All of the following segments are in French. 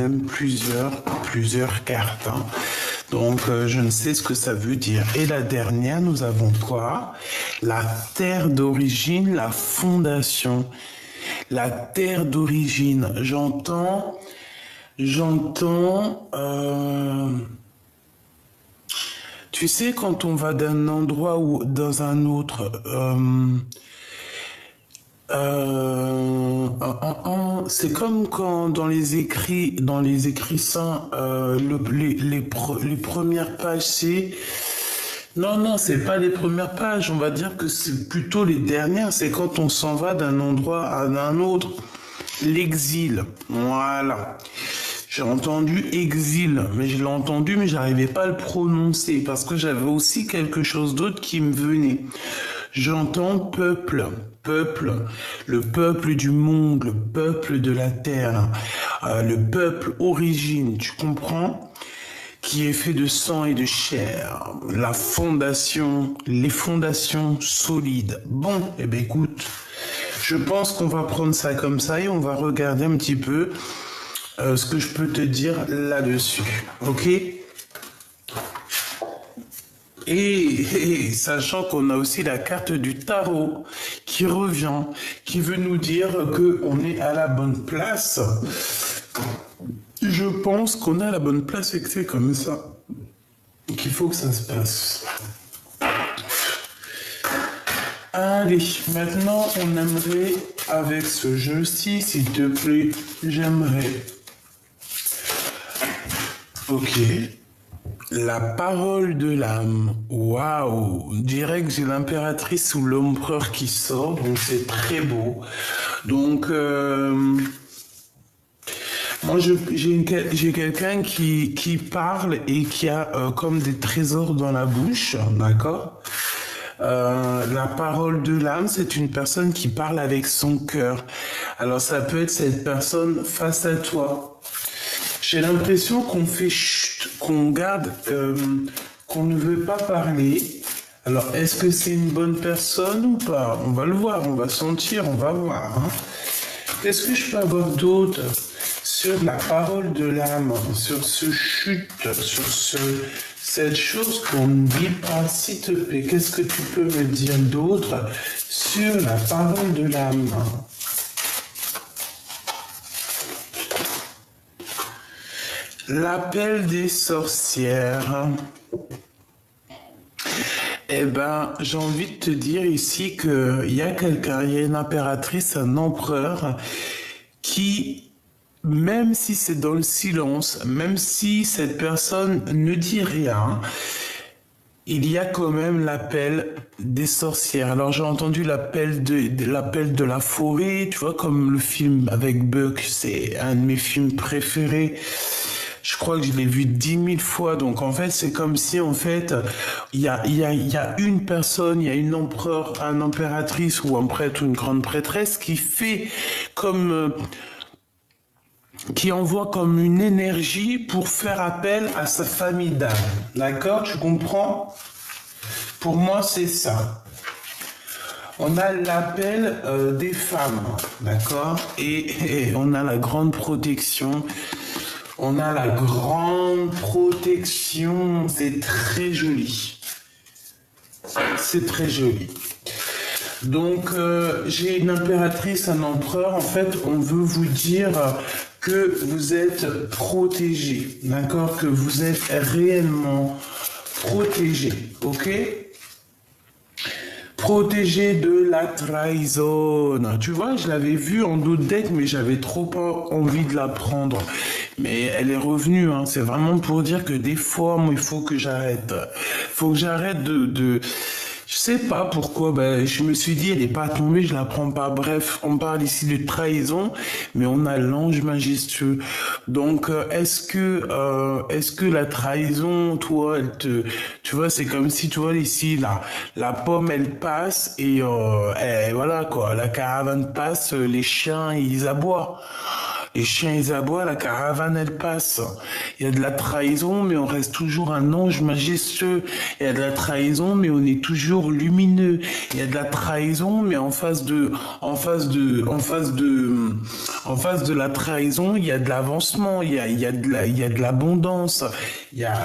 même plusieurs cartes. Hein. Donc, je ne sais ce que ça veut dire. Et la dernière, nous avons quoi? La terre d'origine, la fondation. La terre d'origine. Tu sais, quand on va d'un endroit ou dans un autre, c'est comme quand dans les écrits saints, les premières pages, c'est... Non, non, c'est pas les premières pages, on va dire que c'est plutôt les dernières, c'est quand on s'en va d'un endroit à un autre. L'exil, voilà. J'ai entendu exil, mais je l'ai entendu, mais j'arrivais pas à le prononcer, parce que j'avais aussi quelque chose d'autre qui me venait. J'entends peuple, le peuple du monde, le peuple de la terre, le peuple origine, tu comprends? Qui est fait de sang et de chair, la fondation, les fondations solides. Bon, eh bien écoute, je pense qu'on va prendre ça comme ça et on va regarder un petit peu ce que je peux te dire là-dessus, ok? Et sachant qu'on a aussi la carte du tarot qui revient, qui veut nous dire qu'on est à la bonne place. Je pense qu'on est à la bonne place et que c'est comme ça qu'il faut que ça se passe. Allez, maintenant on aimerait, avec ce jeu-ci, s'il te plaît, j'aimerais... Ok. La parole de l'âme. Waouh. Direct, j'ai l'impératrice ou l'empereur qui sort, donc c'est très beau. Donc, moi, j'ai quelqu'un qui parle et qui a comme des trésors dans la bouche, d'accord? La parole de l'âme, c'est une personne qui parle avec son cœur. Alors, ça peut être cette personne face à toi. J'ai l'impression qu'on fait chut, qu'on garde, qu'on ne veut pas parler. Alors, est-ce que c'est une bonne personne ou pas? On va le voir, on va sentir, on va voir. Hein. Qu'est-ce que je peux avoir d'autre sur la parole de l'âme, sur ce chute, sur cette chose qu'on ne dit pas, s'il te plaît? Qu'est-ce que tu peux me dire d'autre sur la parole de l'âme? L'appel des sorcières. Eh ben, j'ai envie de te dire ici qu'il y a quelqu'un, il y a une impératrice, un empereur, qui, même si c'est dans le silence, même si cette personne ne dit rien, il y a quand même l'appel des sorcières. Alors j'ai entendu l'appel de la forêt, tu vois, comme le film avec Buck, c'est un de mes films préférés. Je crois que je l'ai vu 10 000 fois. Donc, en fait, c'est comme si, en fait, il y a une personne, il y a une empereur, une impératrice ou un prêtre ou une grande prêtresse qui fait comme, qui envoie comme une énergie pour faire appel à sa famille d'âme. D'accord? Tu comprends? Pour moi, c'est ça. On a l'appel des femmes. D'accord? Et on a la grande protection. On a la grande protection, c'est très joli. C'est très joli. Donc, j'ai une impératrice, un empereur. En fait, on veut vous dire que vous êtes protégé, d'accord? Que vous êtes réellement protégé, ok? Protégé de la trahison. Tu vois, je l'avais vue en d'autres decks, mais j'avais trop pas envie de la prendre. Mais elle est revenue, hein. C'est vraiment pour dire que des fois, moi, il faut que j'arrête. Faut que j'arrête de... Je sais pas pourquoi, ben, je me suis dit, elle est pas tombée, je la prends pas. Bref, on parle ici de trahison, mais on a l'ange majestueux. Donc, est-ce que la trahison, toi, tu vois, c'est comme si, tu vois, ici, la pomme, elle passe et voilà, quoi, la caravane passe, les chiens, ils aboient. Les chiens, ils aboient, la caravane, elle passe. Il y a de la trahison, mais on reste toujours un ange majestueux. Il y a de la trahison, mais on est toujours lumineux. Il y a de la trahison, mais en face de la trahison, il y a de l'avancement, il y a de l'abondance.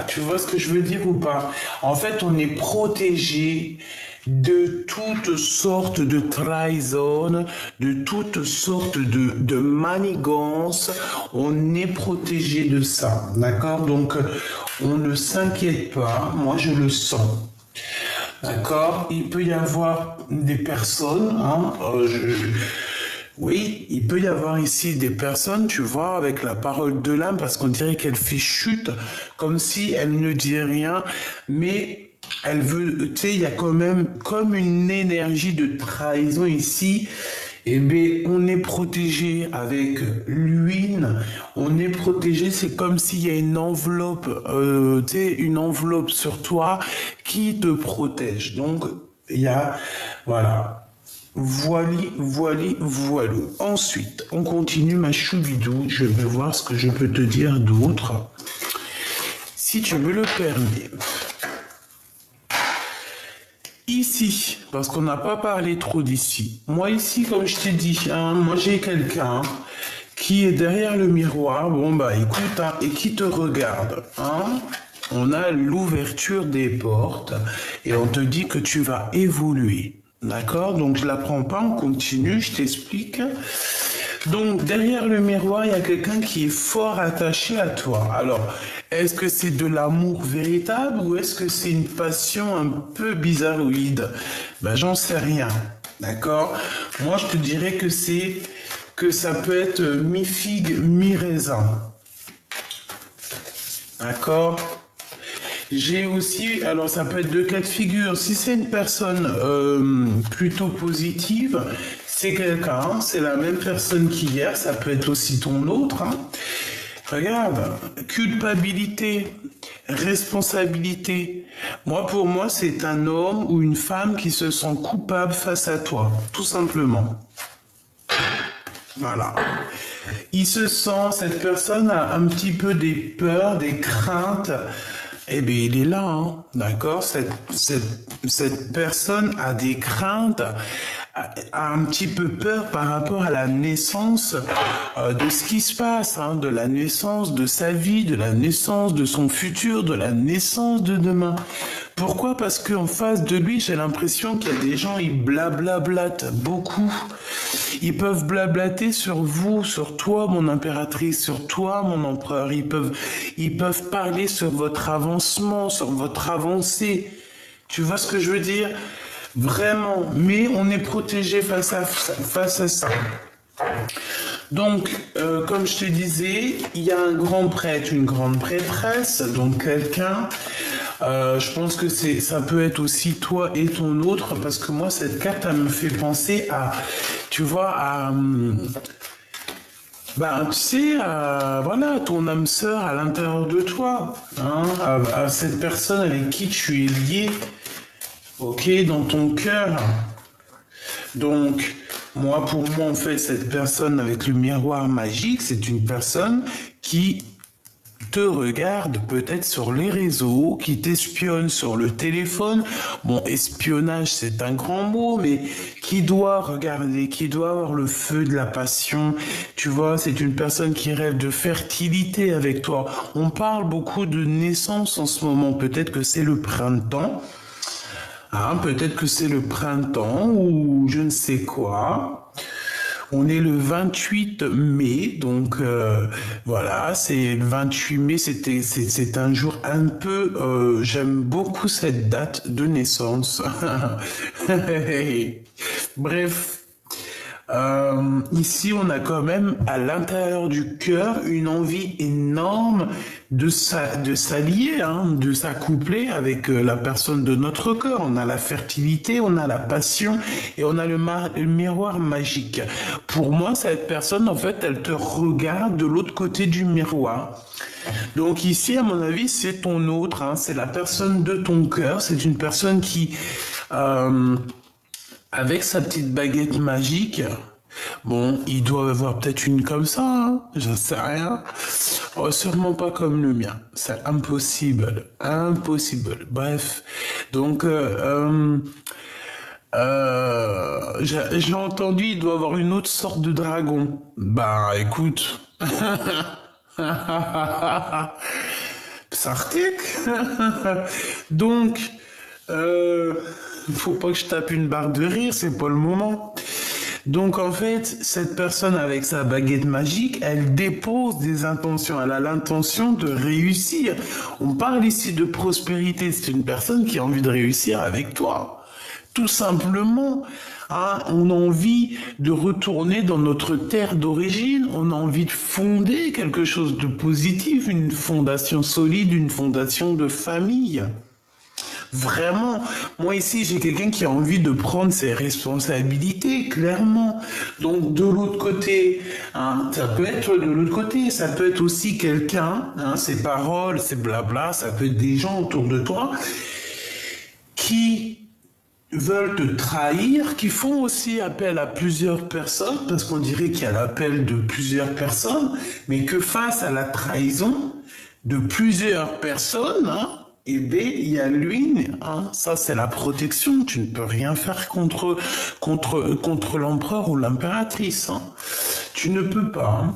Tu vois ce que je veux dire ou pas? En fait, on est protégé de toutes sortes de trahison, de toutes sortes de manigances. On est protégé de ça, d'accord? Donc, on ne s'inquiète pas. Moi, je le sens. D'accord? Il peut y avoir des personnes, hein, oui, il peut y avoir ici des personnes, tu vois, avec la parole de l'âme, parce qu'on dirait qu'elle fait chute, comme si elle ne dit rien, mais elle veut, tu sais, il y a quand même comme une énergie de trahison ici. Eh bien, on est protégé avec l'huile, on est protégé, c'est comme s'il y a une enveloppe, tu sais, une enveloppe sur toi qui te protège. Donc, il y a, voilà. Voilou. Ensuite, on continue ma choubidou. Je vais voir ce que je peux te dire d'autre. Si tu me le permets. Ici, parce qu'on n'a pas parlé trop d'ici. Moi ici, comme je t'ai dit, hein, moi j'ai quelqu'un qui est derrière le miroir. Bon bah écoute, hein, et qui te regarde. Hein. On a l'ouverture des portes et on te dit que tu vas évoluer. D'accord? Donc je la prends pas, on continue, je t'explique. Donc derrière le miroir, il y a quelqu'un qui est fort attaché à toi. Alors, est-ce que c'est de l'amour véritable ou est-ce que c'est une passion un peu bizarroïde? Ben j'en sais rien. D'accord? Moi je te dirais que ça peut être mi-figue, mi-raisin. D'accord? J'ai aussi, alors ça peut être deux cas de figure. Si c'est une personne plutôt positive, c'est quelqu'un, c'est la même personne qu'hier, ça peut être aussi ton autre. Hein. Regarde, culpabilité, responsabilité. Pour moi, c'est un homme ou une femme qui se sent coupable face à toi, tout simplement. Voilà. Il se sent, cette personne a un petit peu des peurs, des craintes. Eh bien, il est là, hein, d'accord? Cette personne a des craintes, a un petit peu peur par rapport à la naissance de ce qui se passe, hein, de la naissance de sa vie, de la naissance de son futur, de la naissance de demain. Pourquoi? Parce qu'en face de lui, j'ai l'impression qu'il y a des gens, ils blablablatent beaucoup. Ils peuvent blablater sur vous, sur toi, mon impératrice, sur toi, mon empereur. Ils peuvent parler sur votre avancement, sur votre avancée. Tu vois ce que je veux dire? Vraiment. Mais on est protégé face à ça. Donc, comme je te disais, il y a un grand prêtre, une grande prêtresse, donc quelqu'un. Je pense que ça peut être aussi toi et ton autre, parce que moi, cette carte, elle me fait penser à, tu vois, tu sais, voilà, ton âme sœur à l'intérieur de toi, hein, à cette personne avec qui tu es lié, ok, dans ton cœur. Donc, pour moi, en fait, cette personne avec le miroir magique, c'est une personne qui te regarde peut-être sur les réseaux, qui t'espionne sur le téléphone. Bon, espionnage, c'est un grand mot, mais qui doit regarder, qui doit avoir le feu de la passion. Tu vois, c'est une personne qui rêve de fertilité avec toi. On parle beaucoup de naissance en ce moment. Peut-être que c'est le printemps. Hein, peut-être que c'est le printemps ou je ne sais quoi. On est le 28 mai, donc voilà, c'est le 28 mai, c'est un jour un peu, j'aime beaucoup cette date de naissance. Bref. Ici, on a quand même à l'intérieur du cœur une envie énorme de s'allier, hein, de s'accoupler avec la personne de notre cœur. On a la fertilité, on a la passion et on a le miroir magique. Pour moi, cette personne, en fait, elle te regarde de l'autre côté du miroir. Donc ici, à mon avis, c'est ton autre, hein, c'est la personne de ton cœur. C'est une personne qui... avec sa petite baguette magique, Bon, ils doivent avoir peut-être une comme ça, hein, j'en sais rien. Oh, sûrement pas comme le mien. C'est impossible. Impossible. Bref. Donc, j'ai entendu, il doit avoir une autre sorte de dragon. Bah, écoute. Sartek. Donc, euh, faut pas que je tape une barre de rire, c'est pas le moment. Donc en fait, cette personne avec sa baguette magique, elle dépose des intentions, elle a l'intention de réussir. On parle ici de prospérité, c'est une personne qui a envie de réussir avec toi. Tout simplement, hein, on a envie de retourner dans notre terre d'origine, on a envie de fonder quelque chose de positif, une fondation solide, une fondation de famille. Vraiment, moi ici, j'ai quelqu'un qui a envie de prendre ses responsabilités, clairement. Donc, de l'autre côté, hein, ça peut être de l'autre côté, ça peut être aussi quelqu'un, hein, ses paroles, ses blabla, ça peut être des gens autour de toi qui veulent te trahir, qui font aussi appel à plusieurs personnes, parce qu'on dirait qu'il y a l'appel de plusieurs personnes, mais que face à la trahison de plusieurs personnes, hein, eh bien, il y a lui, hein, ça c'est la protection, tu ne peux rien faire contre l'empereur ou l'impératrice, hein. Tu ne peux pas, hein.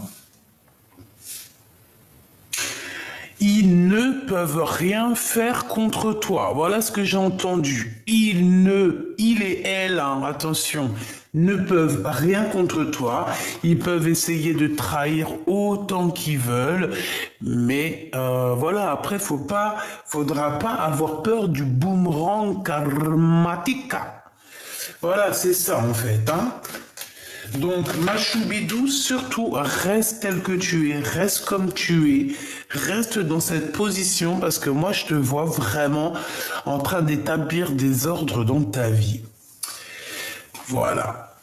Ils ne peuvent rien faire contre toi. Voilà ce que j'ai entendu. Il et elle, hein, attention, ne peuvent rien contre toi. Ils peuvent essayer de trahir autant qu'ils veulent, mais voilà. Après, faudra pas avoir peur du boomerang karmatique. Voilà, c'est ça en fait, hein. Donc, Machoubidou, surtout, reste tel que tu es, reste comme tu es, reste dans cette position parce que moi, je te vois vraiment en train d'établir des ordres dans ta vie. Voilà.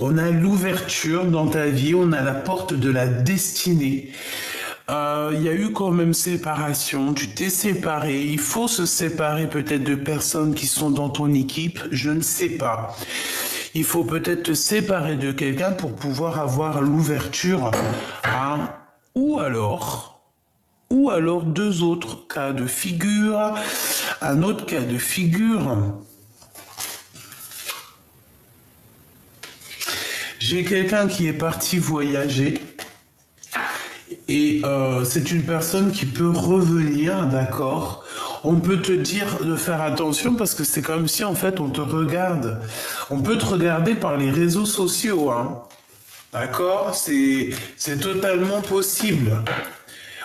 On a l'ouverture dans ta vie, on a la porte de la destinée. Il y a eu quand même séparation, tu t'es séparé, il faut se séparer peut-être de personnes qui sont dans ton équipe, je ne sais pas. Il faut peut-être te séparer de quelqu'un pour pouvoir avoir l'ouverture, hein. Ou alors deux autres cas de figure, un autre cas de figure. J'ai quelqu'un qui est parti voyager. Et c'est une personne qui peut revenir, d'accord? On peut te dire de faire attention parce que c'est comme si en fait on te regarde. On peut te regarder par les réseaux sociaux, hein. D'accord? C'est totalement possible.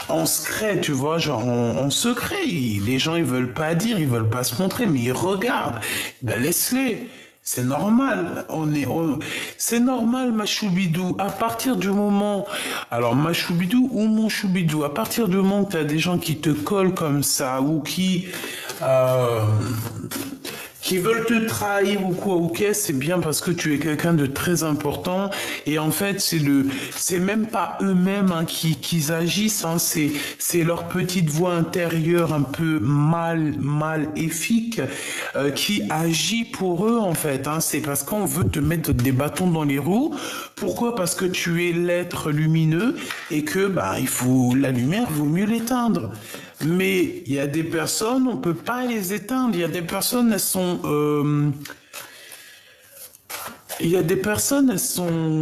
En secret, tu vois, genre en secret. Les gens ils veulent pas dire, ils veulent pas se montrer, mais ils regardent. Ben laisse-les. C'est normal, c'est normal, ma choubidou. À partir du moment, alors ma choubidou ou mon choubidou, à partir du moment que tu as des gens qui te collent comme ça ou euh, qui veulent te trahir ou quoi, ok, c'est bien parce que tu es quelqu'un de très important et en fait c'est même pas eux-mêmes hein, qui agissent, hein, c'est leur petite voix intérieure un peu maléfique qui agit pour eux en fait, hein, c'est parce qu'on veut te mettre des bâtons dans les roues. Pourquoi? Parce que tu es l'être lumineux et que bah il faut la lumière, il vaut mieux l'éteindre. Mais il y a des personnes, on peut pas les éteindre. Il y a des personnes, elles sont,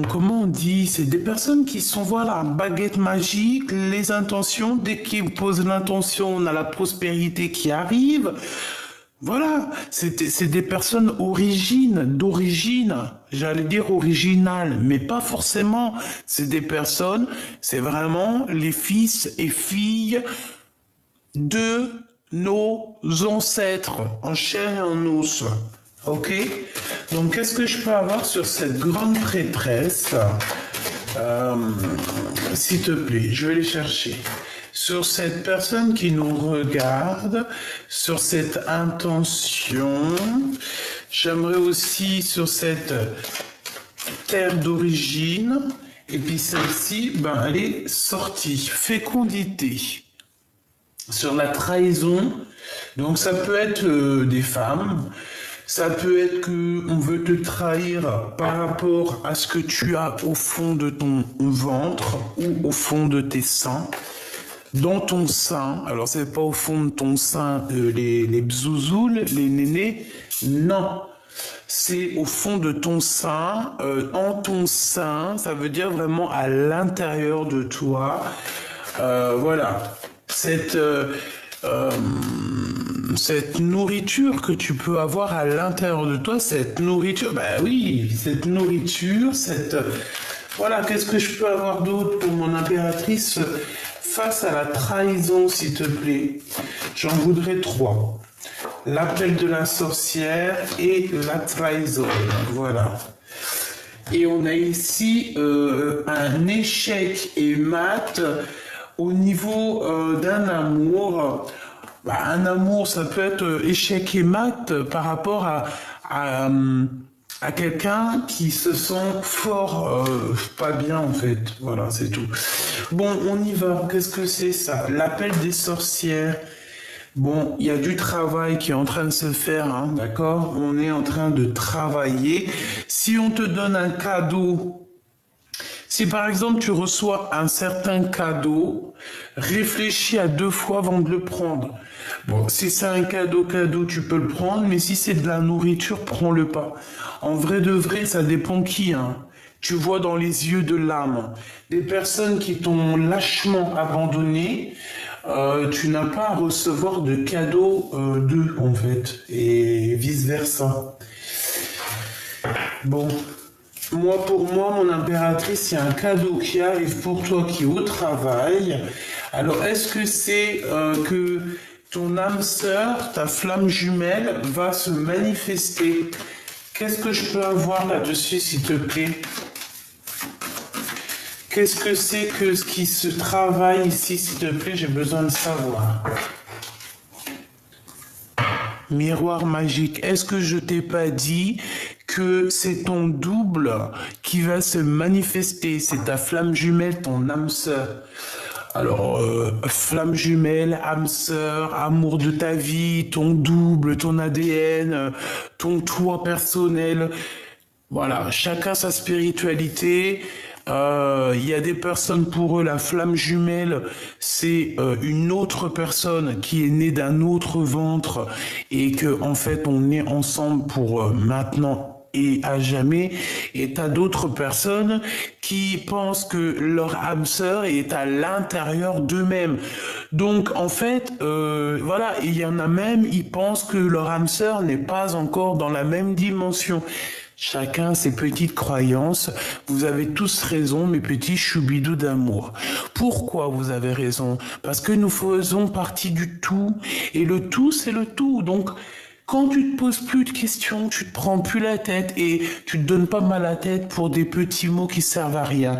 comment on dit? C'est des personnes qui sont, voilà, baguette magique, les intentions. Dès qu'ils posent l'intention, on a la prospérité qui arrive. Voilà, c'est des personnes d'origine, j'allais dire originales, mais pas forcément. C'est des personnes, c'est vraiment les fils et filles de nos ancêtres, en chair et en os. Ok? Donc, qu'est-ce que je peux avoir sur cette grande prêtresse? S'il te plaît, je vais les chercher. Sur cette personne qui nous regarde, sur cette intention, j'aimerais aussi sur cette terre d'origine, et puis celle-ci, ben, elle est sortie. Fécondité. Sur la trahison, donc ça peut être des femmes, Ça peut être que on veut te trahir par rapport à ce que tu as au fond de ton ventre ou au fond de tes seins. Dans ton sein, alors c'est pas au fond de ton sein les bzouzoules, les nénés, non. C'est au fond de ton sein, en ton sein, ça veut dire vraiment à l'intérieur de toi. Voilà, cette nourriture que tu peux avoir à l'intérieur de toi, cette nourriture, bah oui, cette nourriture, voilà, qu'est-ce que je peux avoir d'autre pour mon impératrice face à la trahison, s'il te plaît? J'en voudrais 3. L'appel de la sorcière et la trahison. Voilà. Et on a ici un échec et mat au niveau d'un amour. Bah, un amour, ça peut être échec et mat par rapport à quelqu'un qui se sent fort, pas bien en fait. Voilà, c'est tout. Bon, on y va. Qu'est-ce que c'est ça? L'appel des sorcières. Bon, il y a du travail qui est en train de se faire, hein, d'accord? On est en train de travailler. Si on te donne un cadeau, si par exemple tu reçois un certain cadeau, réfléchis à 2 fois avant de le prendre. Bon, si c'est un cadeau, tu peux le prendre, mais si c'est de la nourriture, prends-le pas. En vrai de vrai, ça dépend qui, hein. Tu vois dans les yeux de l'âme. Des personnes qui t'ont lâchement abandonné, tu n'as pas à recevoir de cadeaux d'eux, en fait, et vice-versa. Bon, pour moi, mon impératrice, il y a un cadeau qui arrive pour toi qui est au travail. Alors, est-ce que c'est que ton âme sœur, ta flamme jumelle, va se manifester? Qu'est-ce que je peux avoir là-dessus, s'il te plaît? Qu'est-ce que c'est que ce qui se travaille ici, s'il te plaît? J'ai besoin de savoir. Miroir magique, est-ce que je t'ai pas dit que c'est ton double qui va se manifester? C'est ta flamme jumelle, ton âme sœur. Alors, flamme jumelle, âme sœur, amour de ta vie, ton double, ton ADN, ton toi personnel. Voilà, chacun sa spiritualité. Il y a des personnes, pour eux, la flamme jumelle, c'est une autre personne qui est née d'un autre ventre et que en fait on est ensemble pour maintenant et à jamais. Et t'as d'autres personnes qui pensent que leur âme sœur est à l'intérieur d'eux-mêmes. Donc en fait, voilà, il y en a même, ils pensent que leur âme sœur n'est pas encore dans la même dimension. Chacun ses petites croyances. Vous avez tous raison, mes petits choubidous d'amour. Pourquoi vous avez raison? Parce que nous faisons partie du tout. Et le tout, c'est le tout. Donc, quand tu te poses plus de questions, tu te prends plus la tête et tu te donnes pas mal la tête pour des petits mots qui servent à rien.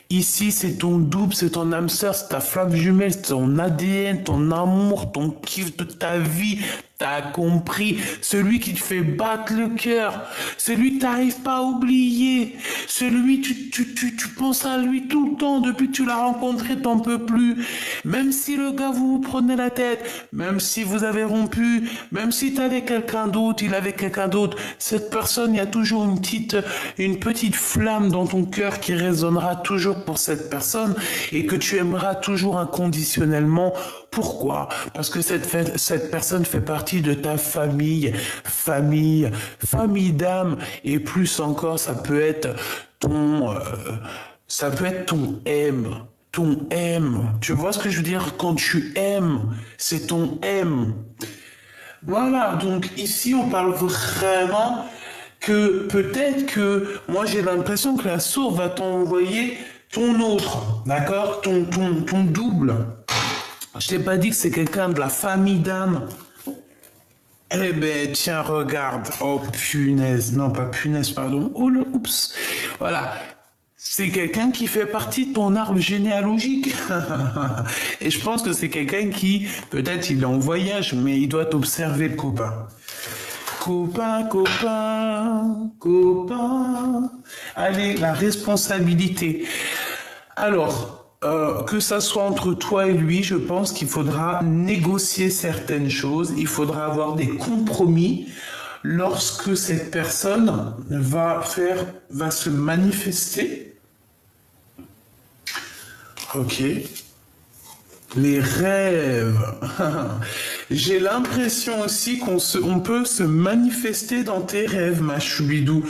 Ici, c'est ton double, c'est ton âme sœur, c'est ta flamme jumelle, c'est ton ADN, ton amour, ton kiff de ta vie. T'as compris, celui qui te fait battre le cœur, celui que t'arrives pas à oublier, celui tu penses à lui tout le temps depuis que tu l'as rencontré, t'en peux plus. Même si le gars vous prenez la tête, même si vous avez rompu, même si t'avais quelqu'un d'autre, il avait quelqu'un d'autre, cette personne, il y a toujours une petite flamme dans ton cœur qui résonnera toujours pour cette personne et que tu aimeras toujours inconditionnellement. Pourquoi? Parce que cette personne fait partie de ta famille d'âme, et plus encore, ça peut être ton M. Tu vois ce que je veux dire? Quand tu aimes, c'est ton M. Voilà, donc ici on parle vraiment que peut-être que moi j'ai l'impression que la source va t'envoyer ton autre, d'accord? Ton double. Je t'ai pas dit que c'est quelqu'un de la famille d'âme. Eh ben, tiens, regarde. Oh, punaise. Non, pas punaise, pardon. Oh, oups. Voilà. C'est quelqu'un qui fait partie de ton arbre généalogique. Et je pense que c'est quelqu'un qui, peut-être il est en voyage, mais il doit t'observer, le copain. Copain, copain, copain. Allez, la responsabilité. Alors, que ça soit entre toi et lui, je pense qu'il faudra négocier certaines choses, il faudra avoir des compromis. lorsque cette personne va se manifester. Ok. Les rêves. J'ai l'impression aussi on peut se manifester dans tes rêves, ma choubidou.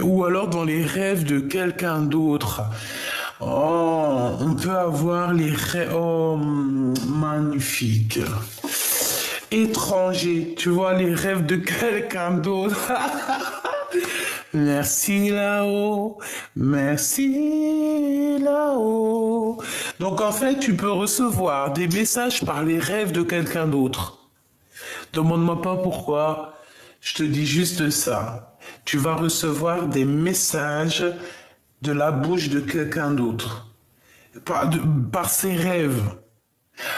Ou alors dans les rêves de quelqu'un d'autre. Oh, on peut avoir les rêves. Oh, magnifique. Étranger, tu vois les rêves de quelqu'un d'autre. Merci là-haut, merci là-haut. Donc en fait, tu peux recevoir des messages par les rêves de quelqu'un d'autre. Demande-moi pas pourquoi, je te dis juste ça. Tu vas recevoir des messages de la bouche de quelqu'un d'autre, par ses rêves.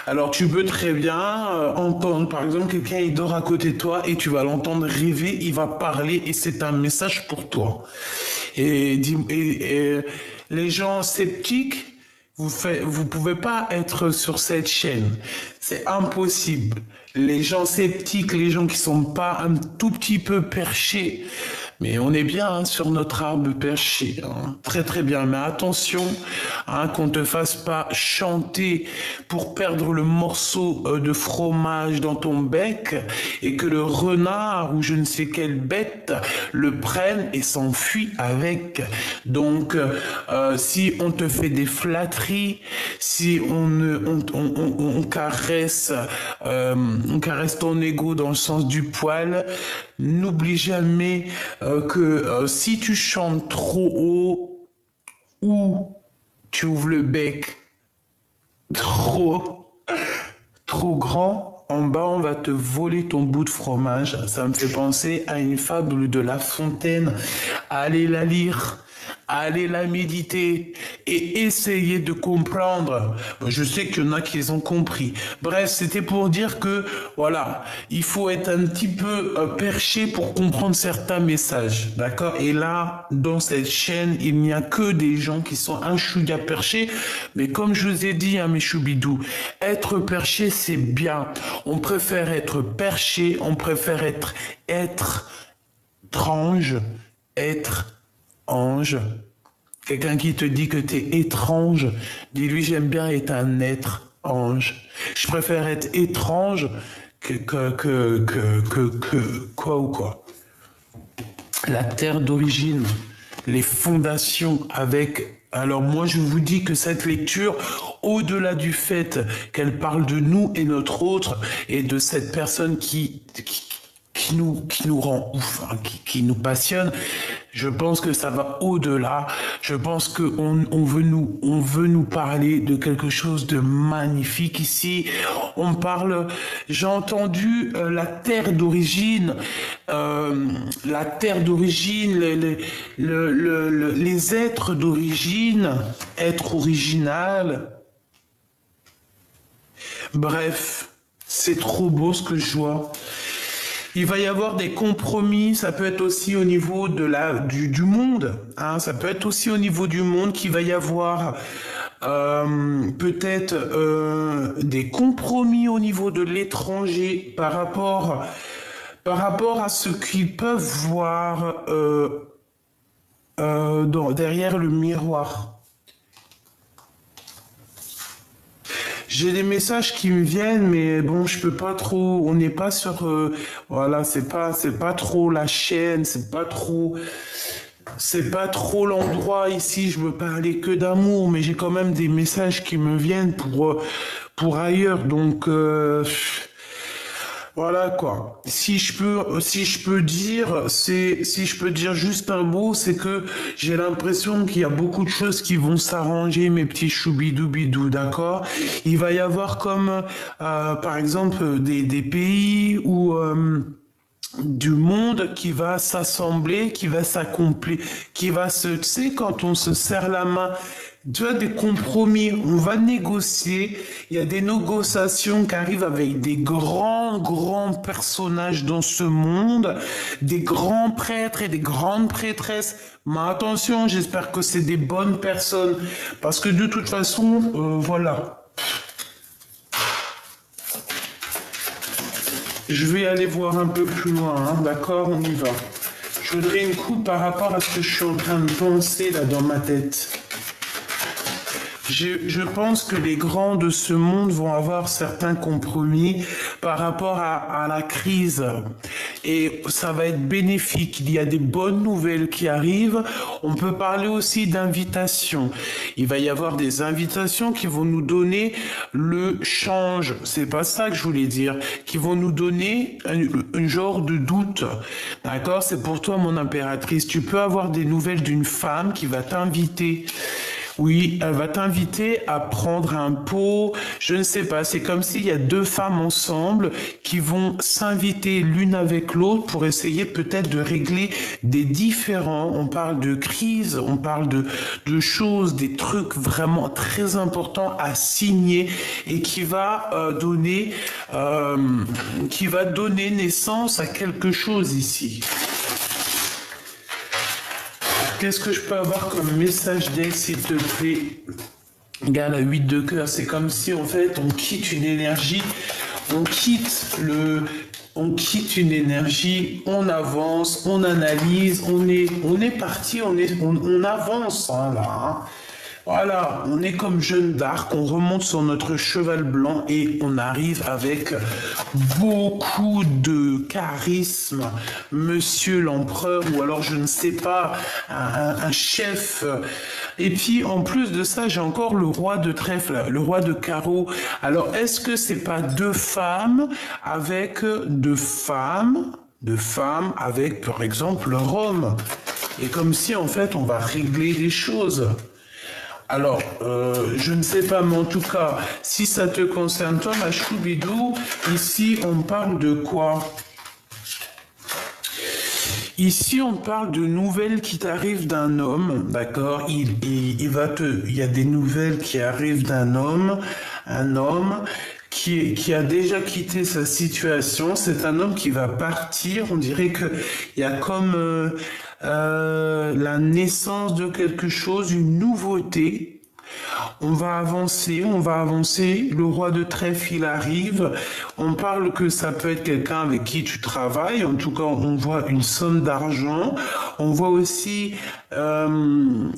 Alors tu peux très bien entendre, par exemple, quelqu'un il dort à côté de toi et tu vas l'entendre rêver, il va parler et c'est un message pour toi. Et les gens sceptiques, vous pouvez pas être sur cette chaîne, c'est impossible. Les gens sceptiques, les gens qui sont pas un tout petit peu perchés, mais on est bien hein, sur notre arbre perché, hein. Très très bien. Mais attention, hein, qu'on te fasse pas chanter pour perdre le morceau de fromage dans ton bec et que le renard ou je ne sais quelle bête le prenne et s'enfuit avec. Donc, si on te fait des flatteries, si on caresse ton ego dans le sens du poil, n'oublie jamais que si tu chantes trop haut ou tu ouvres le bec trop grand, en bas on va te voler ton bout de fromage. Ça me fait penser à une fable de La Fontaine. Allez la lire. Allez la méditer et essayer de comprendre. Je sais qu'il y en a qui les ont compris. Bref, c'était pour dire que, voilà, il faut être un petit peu perché pour comprendre certains messages, d'accord? Et là, dans cette chaîne, il n'y a que des gens qui sont un chouïa perchés. Mais comme je vous ai dit, hein, mes choubidous, être perché, c'est bien. On préfère être perché, on préfère être étrange, être ange. Quelqu'un qui te dit que t'es étrange, dis-lui j'aime bien être un être ange. Je préfère être étrange que quoi ou quoi. La terre d'origine, les fondations avec. Alors moi je vous dis que cette lecture, au-delà du fait qu'elle parle de nous et notre autre et de cette personne qui nous rend ouf, hein, qui nous passionne. Je pense que ça va au-delà. Je pense qu'on veut nous parler de quelque chose de magnifique ici. On parle, j'ai entendu la terre d'origine, les êtres d'origine, être original. Bref, c'est trop beau ce que je vois. Il va y avoir des compromis, ça peut être aussi au niveau du monde, hein, ça peut être aussi au niveau du monde qu'il va y avoir peut-être des compromis au niveau de l'étranger par rapport à ce qu'ils peuvent voir derrière le miroir. J'ai des messages qui me viennent, mais bon, je peux pas trop. On n'est pas sur, voilà, c'est pas trop la chaîne, c'est pas trop l'endroit ici. Je veux parler que d'amour, mais j'ai quand même des messages qui me viennent pour ailleurs. Donc voilà quoi. Si je peux dire juste un mot, c'est que j'ai l'impression qu'il y a beaucoup de choses qui vont s'arranger, mes petits choubidoubidou, d'accord? Il va y avoir comme, par exemple, des pays où du monde qui va s'assembler, qui va s'accomplir, tu sais, quand on se serre la main, tu as des compromis, on va négocier, il y a des négociations qui arrivent avec des grands personnages dans ce monde, des grands prêtres et des grandes prêtresses. Mais attention, j'espère que c'est des bonnes personnes, parce que de toute façon, voilà. Je vais aller voir un peu plus loin, hein, d'accord? On y va. Je voudrais une coupe par rapport à ce que je suis en train de penser là dans ma tête. Je pense que les grands de ce monde vont avoir certains compromis par rapport à la crise. Et ça va être bénéfique. Il y a des bonnes nouvelles qui arrivent. On peut parler aussi d'invitations. Il va y avoir des invitations qui vont nous donner le change. C'est pas ça que je voulais dire. Qui vont nous donner un genre de doute. D'accord? C'est pour toi, mon impératrice. Tu peux avoir des nouvelles d'une femme qui va t'inviter. Oui, elle va t'inviter à prendre un pot, je ne sais pas, c'est comme s'il y a deux femmes ensemble qui vont s'inviter l'une avec l'autre pour essayer peut-être de régler des différends. On parle de crise, on parle de choses, des trucs vraiment très importants à signer et qui va donner naissance à quelque chose ici. Qu'est-ce que je peux avoir comme message d'elle, s'il te plaît? Regarde, la 8 de cœur, c'est comme si, en fait, on quitte une énergie, on quitte une énergie, on avance, on analyse, on est parti, on avance, hein, là, hein. Voilà, on est comme Jeanne d'Arc, on remonte sur notre cheval blanc et on arrive avec beaucoup de charisme, monsieur l'empereur, ou alors je ne sais pas, un chef. Et puis en plus de ça, j'ai encore le roi de trèfle, le roi de carreau. Alors est-ce que c'est pas deux femmes avec avec par exemple leur homme? Et comme si en fait on va régler les choses. Alors, je ne sais pas, mais en tout cas, si ça te concerne toi, ma choubidou, ici, on parle de quoi? Ici, on parle de nouvelles qui t'arrivent d'un homme, d'accord? Il y a des nouvelles qui arrivent d'un homme, un homme qui a déjà quitté sa situation. C'est un homme qui va partir. On dirait que il y a comme la naissance de quelque chose, une nouveauté. On va avancer. Le roi de trèfle, il arrive. On parle que ça peut être quelqu'un avec qui tu travailles. En tout cas, on voit une somme d'argent. On voit aussi comment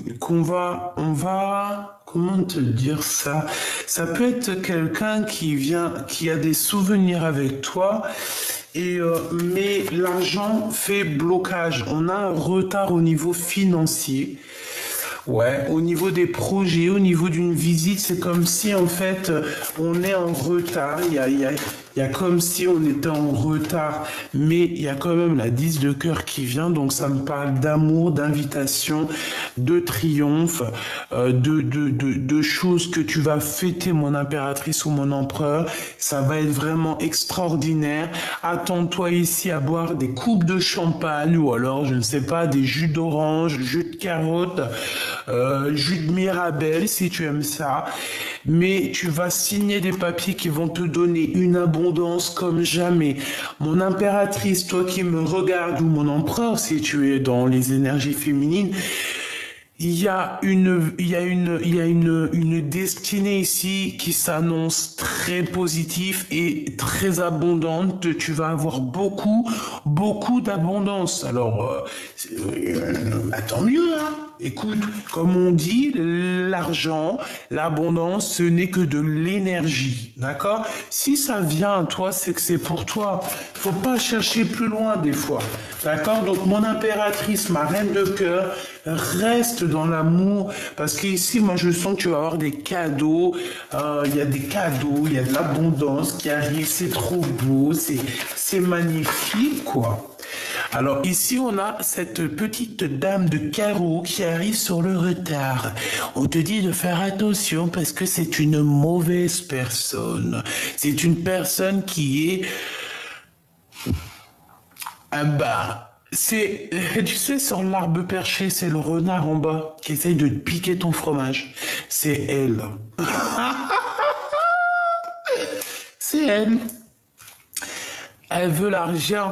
te dire ça? Ça peut être quelqu'un qui a des souvenirs avec toi. Mais l'argent fait blocage. On a un retard au niveau financier. Ouais, au niveau des projets, au niveau d'une visite, c'est comme si en fait on est en retard. Il y a comme si on était en retard, mais il y a quand même la 10 de cœur qui vient, donc ça me parle d'amour, d'invitation, de triomphe, de choses que tu vas fêter, mon impératrice ou mon empereur. Ça va être vraiment extraordinaire. Attends-toi ici à boire des coupes de champagne ou alors, je ne sais pas, des jus d'orange, jus de carotte, jus de mirabelle si tu aimes ça. Mais tu vas signer des papiers qui vont te donner une abondance comme jamais. Mon impératrice, toi qui me regardes, ou mon empereur si tu es dans les énergies féminines, il y a une destinée ici qui s'annonce très positive et très abondante. Tu vas avoir beaucoup d'abondance. Alors, tant mieux, hein. Écoute, comme on dit, l'argent, l'abondance, ce n'est que de l'énergie, d'accord? Si ça vient à toi, c'est que c'est pour toi. Faut pas chercher plus loin des fois, d'accord? Donc mon impératrice, ma reine de cœur, reste dans l'amour, parce qu'ici, moi, je sens que tu vas avoir des cadeaux. Il y a des cadeaux, il y a de l'abondance qui arrive. C'est trop beau, c'est magnifique, quoi. Alors ici, on a cette petite dame de carreau qui arrive sur le retard. On te dit de faire attention parce que c'est une mauvaise personne. C'est une personne qui est... tu sais, sur l'arbre perché, c'est le renard en bas qui essaye de te piquer ton fromage. C'est elle. C'est elle. Elle veut l'argent.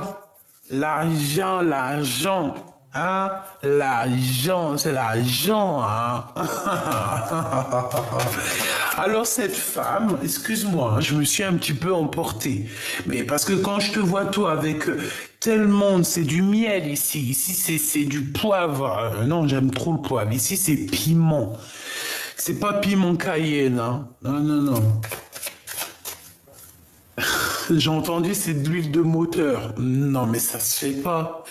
L'argent, hein? L'argent, c'est l'argent, hein? Alors cette femme, excuse-moi, hein, je me suis un petit peu emporté. Mais parce que quand je te vois toi avec tellement, c'est du miel ici. Ici c'est du poivre. Non, j'aime trop le poivre. Ici c'est piment. C'est pas piment cayenne, hein. Non, non, non. J'ai entendu c'est de l'huile de moteur. Non, mais ça se fait pas.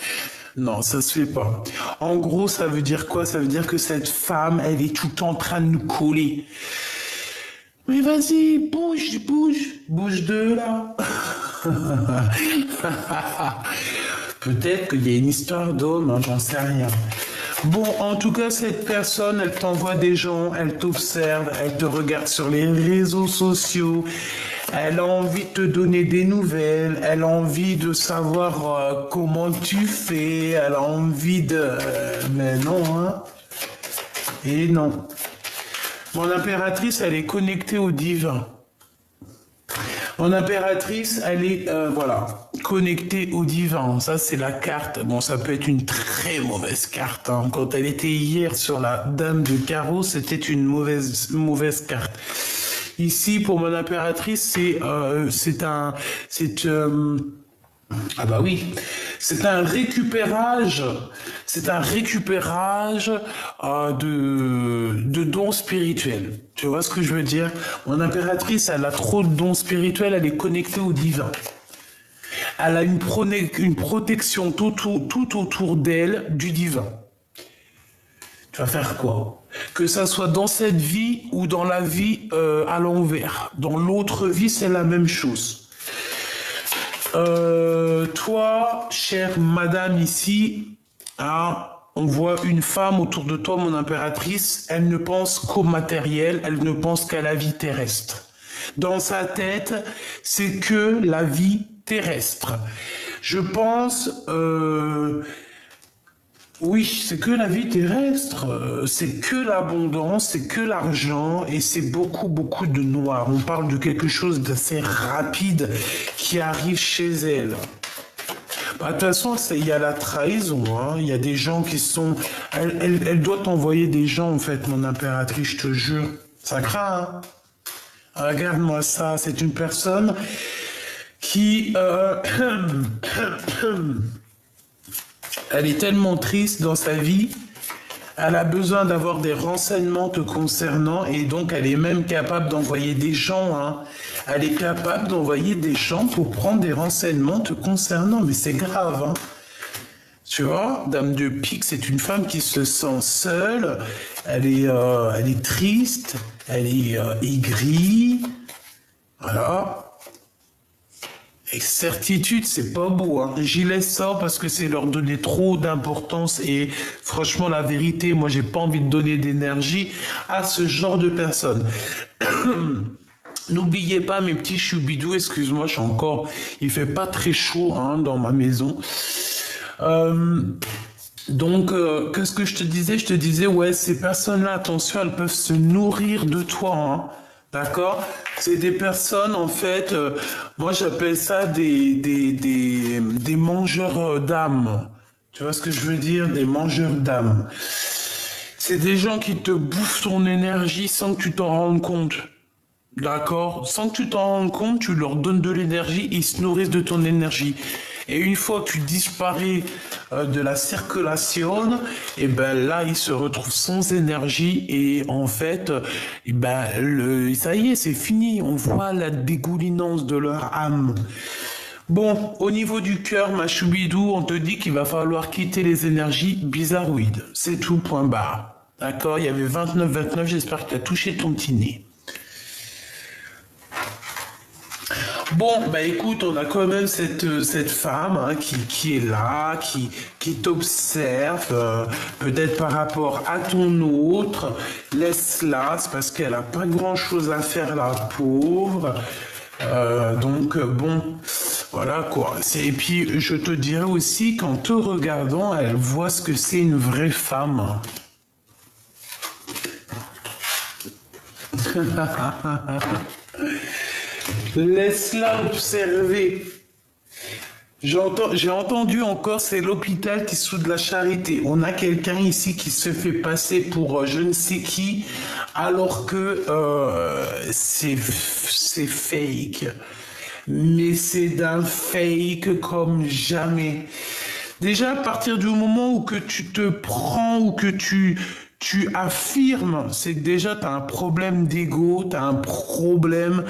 Non, ça se fait pas. En gros, ça veut dire quoi? Ça veut dire que cette femme, elle est tout le temps en train de nous coller. Mais vas-y, bouge, bouge, bouge de là. Peut-être qu'il y a une histoire d'homme, hein, j'en sais rien. Bon, en tout cas, cette personne, elle t'envoie des gens, elle t'observe, elle te regarde sur les réseaux sociaux, elle a envie de te donner des nouvelles, elle a envie de savoir comment tu fais, elle a envie de... mais non, hein. Et non. Mon impératrice, elle est connectée au divin. Mon impératrice, elle est, voilà, connectée au divin. Ça, c'est la carte. Bon, ça peut être une très mauvaise carte, hein. Quand elle était hier sur la dame de carreau, c'était une mauvaise carte. Ici, pour mon impératrice, ah bah oui, c'est un récupérage de dons spirituels. Tu vois ce que je veux dire? Mon impératrice, elle a trop de dons spirituels, elle est connectée au divin. Elle a une protection tout autour d'elle du divin. Tu vas faire quoi? Que ça soit dans cette vie ou dans la vie à l'envers. Dans l'autre vie, c'est la même chose. Toi, chère madame ici, hein, on voit une femme autour de toi, mon impératrice, elle ne pense qu'au matériel, elle ne pense qu'à la vie terrestre. Dans sa tête, c'est que la vie terrestre. Je pense... oui, c'est que la vie terrestre, c'est que l'abondance, c'est que l'argent et c'est beaucoup de noir. On parle de quelque chose d'assez rapide qui arrive chez elle. Bah, de toute façon, il y a la trahison, hein. Il y a des gens qui sont... Elle doit t'envoyer des gens, en fait, mon impératrice, je te jure. Ça craint, hein. Regarde-moi ça, c'est une personne qui... Elle est tellement triste dans sa vie, elle a besoin d'avoir des renseignements te concernant et donc elle est même capable d'envoyer des gens, hein. Elle est capable d'envoyer des gens pour prendre des renseignements te concernant, mais c'est grave, hein. Tu vois, Dame de Pique, c'est une femme qui se sent seule, elle est triste, elle est aigrie, voilà. Et certitude, c'est pas beau, hein. J'y laisse ça parce que c'est leur donner trop d'importance et franchement, la vérité, moi, j'ai pas envie de donner d'énergie à ce genre de personnes. N'oubliez pas, mes petits choubidous, excuse-moi, il fait pas très chaud, hein, dans ma maison. Donc, qu'est-ce que je te disais? Je te disais, ouais, ces personnes-là, attention, elles peuvent se nourrir de toi, hein. D'accord? C'est des personnes, en fait, moi j'appelle ça des mangeurs d'âme. Tu vois ce que je veux dire? Des mangeurs d'âme. C'est des gens qui te bouffent ton énergie sans que tu t'en rendes compte. D'accord? Sans que tu t'en rendes compte, tu leur donnes de l'énergie, ils se nourrissent de ton énergie. Et une fois que tu disparais de la circulation, et ben là, ils se retrouvent sans énergie et en fait, et ben ça y est, c'est fini. On voit la dégoulinance de leur âme. Bon, au niveau du cœur, ma choubidou, on te dit qu'il va falloir quitter les énergies bizarroïdes. C'est tout, point barre. D'accord? Il y avait 29, j'espère que tu as touché ton petit nez. Bon, bah écoute, on a quand même cette femme, hein, qui est là, qui t'observe, peut-être par rapport à ton autre. Laisse-la, c'est parce qu'elle a pas grand-chose à faire, la pauvre. Donc bon, voilà quoi. Et puis je te dirais aussi qu'en te regardant, elle voit ce que c'est une vraie femme. Laisse-la observer. J'ai entendu encore, c'est l'hôpital qui soude la charité. On a quelqu'un ici qui se fait passer pour je ne sais qui, alors que c'est fake. Mais c'est d'un fake comme jamais. Déjà, à partir du moment où que tu te prends ou que tu affirmes, c'est que déjà tu as un problème d'ego, tu as un problème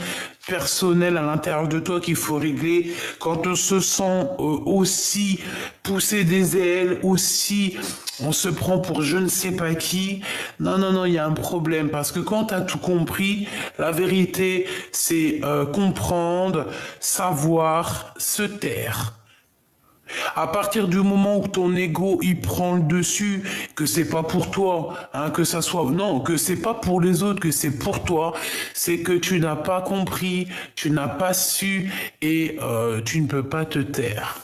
personnel à l'intérieur de toi qu'il faut régler. Quand on se sent aussi pousser des ailes, aussi on se prend pour je ne sais pas qui. Non, non, non, il y a un problème parce que quand tu as tout compris, la vérité, c'est comprendre, savoir, se taire. À partir du moment où ton ego il prend le dessus, que c'est pas pour toi, hein, que ça soit non, que c'est pas pour les autres, que c'est pour toi, c'est que tu n'as pas compris, tu n'as pas su et tu ne peux pas te taire,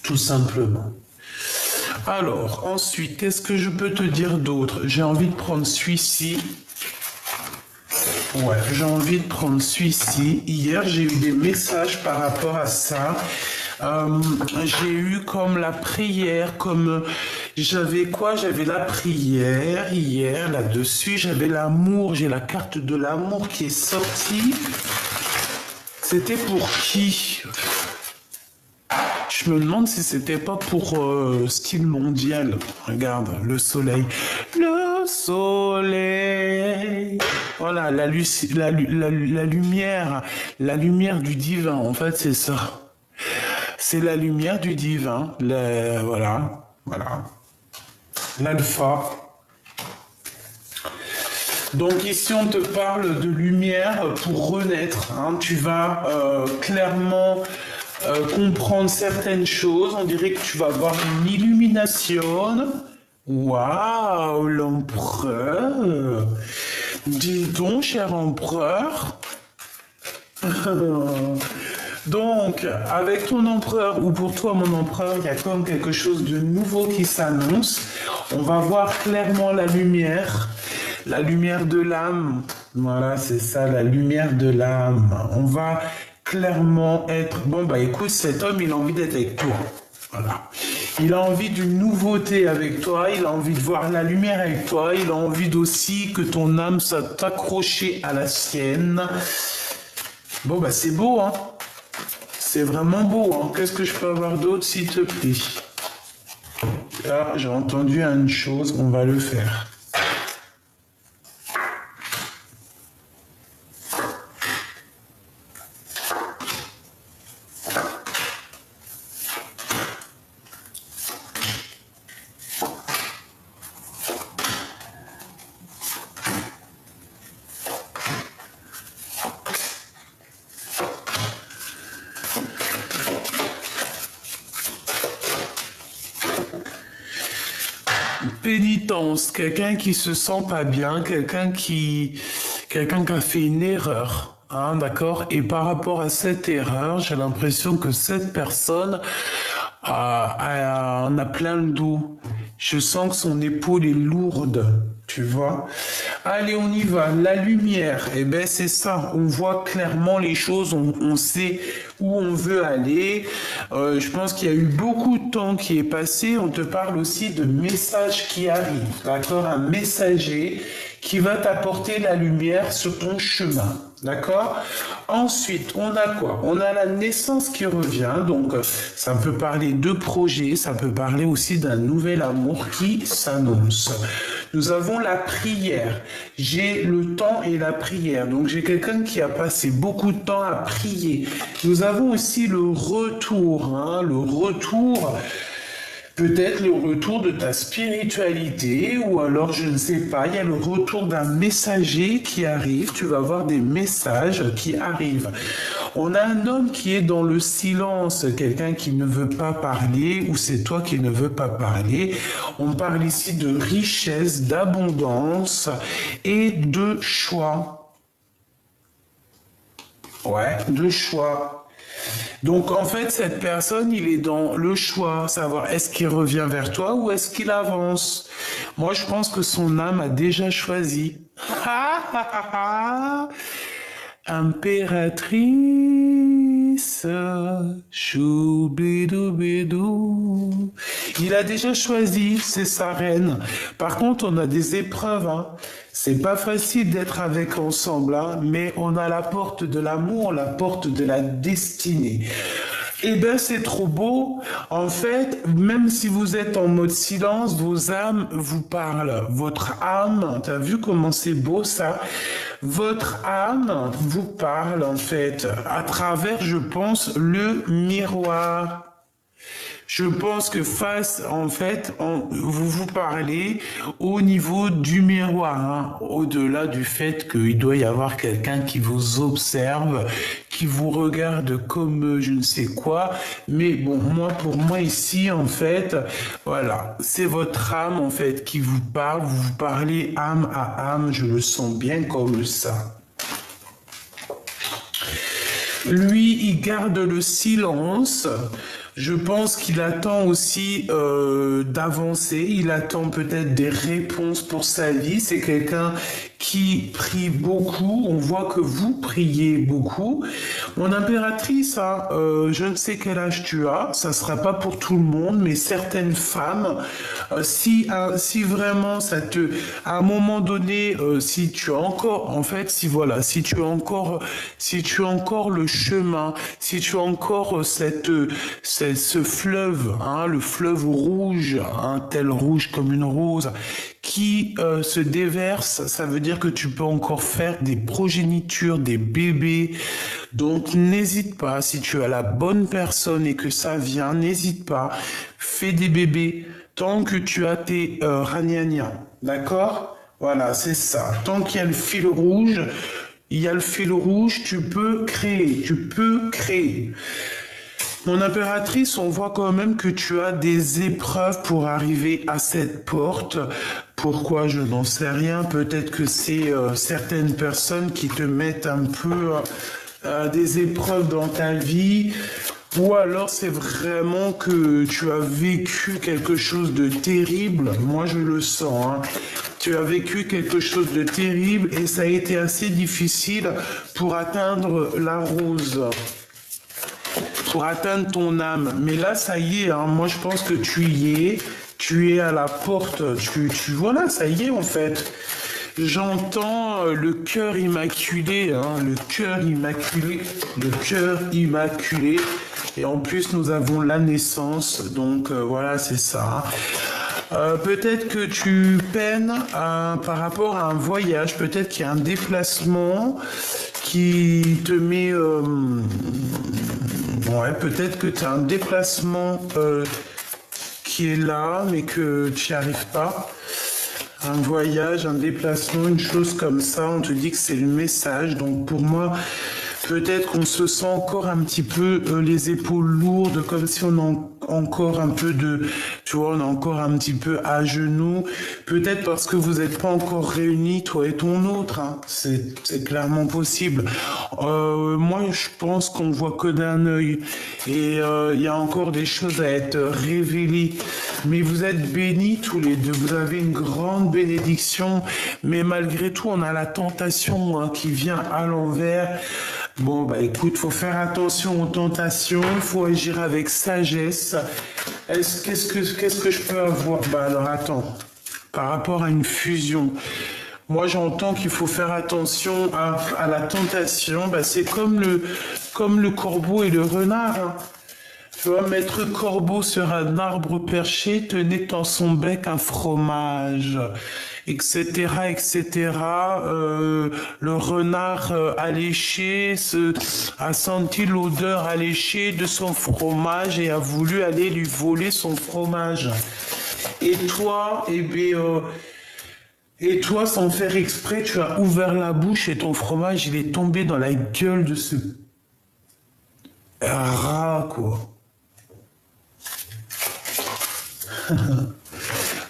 tout simplement. Alors ensuite, qu'est-ce que je peux te dire d'autre? J'ai envie de prendre celui-ci. Ouais, j'ai envie de prendre celui-ci. Hier, j'ai eu des messages par rapport à ça. J'ai eu comme la prière, comme j'avais quoi? J'avais la prière hier là-dessus. J'avais l'amour, j'ai la carte de l'amour qui est sortie. C'était pour qui? Je me demande si c'était pas pour style mondial. Regarde, le soleil. Le soleil. Voilà, la lumière du divin. En fait, c'est ça. C'est la lumière du divin. Voilà, voilà. L'alpha. Donc ici, on te parle de lumière pour renaître. Hein. Tu vas clairement comprendre certaines choses. On dirait que tu vas avoir une illumination. Waouh, l'empereur. Dis donc, cher empereur. Donc, avec ton empereur, ou pour toi, mon empereur, il y a comme quelque chose de nouveau qui s'annonce. On va voir clairement la lumière de l'âme. Voilà, c'est ça, la lumière de l'âme. On va clairement être... Bon, bah écoute, cet homme, il a envie d'être avec toi. Voilà. Il a envie d'une nouveauté avec toi, il a envie de voir la lumière avec toi, il a envie aussi que ton âme soit accrochée à la sienne. Bon, bah c'est beau, hein. C'est vraiment beau, hein. Qu'est-ce que je peux avoir d'autre, s'il te plaît? Là, j'ai entendu une chose, on va le faire. Pénitence, quelqu'un qui se sent pas bien, quelqu'un qui a fait une erreur, hein, d'accord? Et par rapport à cette erreur, j'ai l'impression que cette personne en a plein le dos. Je sens que son épaule est lourde, tu vois. Allez, on y va. La lumière, eh ben c'est ça. On voit clairement les choses, on sait où on veut aller. Je pense qu'il y a eu beaucoup de temps qui est passé. On te parle aussi de messages qui arrivent, d'accord? Un messager qui va t'apporter la lumière sur ton chemin. D'accord? Ensuite, on a quoi? On a la naissance qui revient. Donc, ça peut parler de projets, ça peut parler aussi d'un nouvel amour qui s'annonce. Nous avons la prière. J'ai le temps et la prière. Donc, j'ai quelqu'un qui a passé beaucoup de temps à prier. Nous avons aussi le retour. Hein, le retour... Peut-être le retour de ta spiritualité ou alors je ne sais pas, il y a le retour d'un messager qui arrive, tu vas voir des messages qui arrivent. On a un homme qui est dans le silence, quelqu'un qui ne veut pas parler ou c'est toi qui ne veux pas parler. On parle ici de richesse, d'abondance et de choix. Ouais, de choix. Donc en fait, cette personne, il est dans le choix, savoir est-ce qu'il revient vers toi ou est-ce qu'il avance. Moi, je pense que son âme a déjà choisi. Impératrice. impératrice, choubidoubidou. Il a déjà choisi, c'est sa reine. Par contre, on a des épreuves, hein. C'est pas facile d'être avec ensemble, hein, mais on a la porte de l'amour, la porte de la destinée. Eh ben, c'est trop beau. En fait, même si vous êtes en mode silence, vos âmes vous parlent. Votre âme, t'as vu comment c'est beau ça? Votre âme vous parle, en fait, à travers, je pense, le miroir. Je pense que face, en fait, vous vous parlez au niveau du miroir, hein, au-delà du fait qu'il doit y avoir quelqu'un qui vous observe, qui vous regarde comme je ne sais quoi. Mais bon, pour moi ici, en fait, voilà, c'est votre âme, en fait, qui vous parle. Vous vous parlez âme à âme, je le sens bien comme ça. Lui, il garde le silence. Je pense qu'il attend aussi d'avancer. Il attend peut-être des réponses pour sa vie. C'est quelqu'un qui prie beaucoup. On voit que vous priez beaucoup. Mon impératrice, hein, je ne sais quel âge tu as. Ça sera pas pour tout le monde, mais certaines femmes, si vraiment ça te, à un moment donné, si tu as encore, en fait, si tu as encore le chemin, si tu as encore ce fleuve, hein, le fleuve rouge, un tel rouge comme une rose, qui se déverse, ça veut dire que tu peux encore faire des progénitures, des bébés. Donc n'hésite pas, si tu as la bonne personne et que ça vient, n'hésite pas, fais des bébés tant que tu as tes ragnagnas, d'accord? Voilà, c'est ça. Tant qu'il y a le fil rouge, tu peux créer. Mon impératrice, on voit quand même que tu as des épreuves pour arriver à cette porte. Pourquoi, je n'en sais rien. Peut-être que c'est certaines personnes qui te mettent un peu des épreuves dans ta vie. Ou alors c'est vraiment que tu as vécu quelque chose de terrible. Moi, je le sens, hein. Tu as vécu quelque chose de terrible et ça a été assez difficile pour atteindre la rose, pour atteindre ton âme. Mais là, ça y est, hein, moi je pense que tu es à la porte, voilà, ça y est en fait. J'entends le cœur immaculé, hein, le cœur immaculé. Et en plus, nous avons la naissance, donc voilà, c'est ça. Peut-être que tu peines par rapport à un voyage, peut-être qu'il y a un déplacement qui te met... ouais, peut-être que tu as un déplacement qui est là, mais que tu n'y arrives pas. Un voyage, un déplacement, une chose comme ça, on te dit que c'est le message. Donc pour moi, peut-être qu'on se sent encore un petit peu les épaules lourdes, comme si on a encore un peu tu vois, on est encore un petit peu à genoux. Peut-être parce que vous n'êtes pas encore réunis, toi et ton autre, hein. C'est clairement possible. Moi, je pense qu'on voit que d'un œil. Et il y a encore des choses à être révélées. Mais vous êtes bénis tous les deux. Vous avez une grande bénédiction. Mais malgré tout, on a la tentation, hein, qui vient à l'envers. Bon, bah écoute, faut faire attention aux tentations, il faut agir avec sagesse. Qu'est-ce que je peux avoir? Bah alors attends, par rapport à une fusion, moi j'entends qu'il faut faire attention à la tentation. Bah c'est comme le corbeau et le renard, hein. Tu vois, Maître Corbeau sur un arbre perché tenait dans son bec un fromage, etc., etc. Le renard alléché a senti l'odeur alléchée de son fromage et a voulu aller lui voler son fromage. Et toi, sans faire exprès, tu as ouvert la bouche et ton fromage, il est tombé dans la gueule de ce rat, quoi.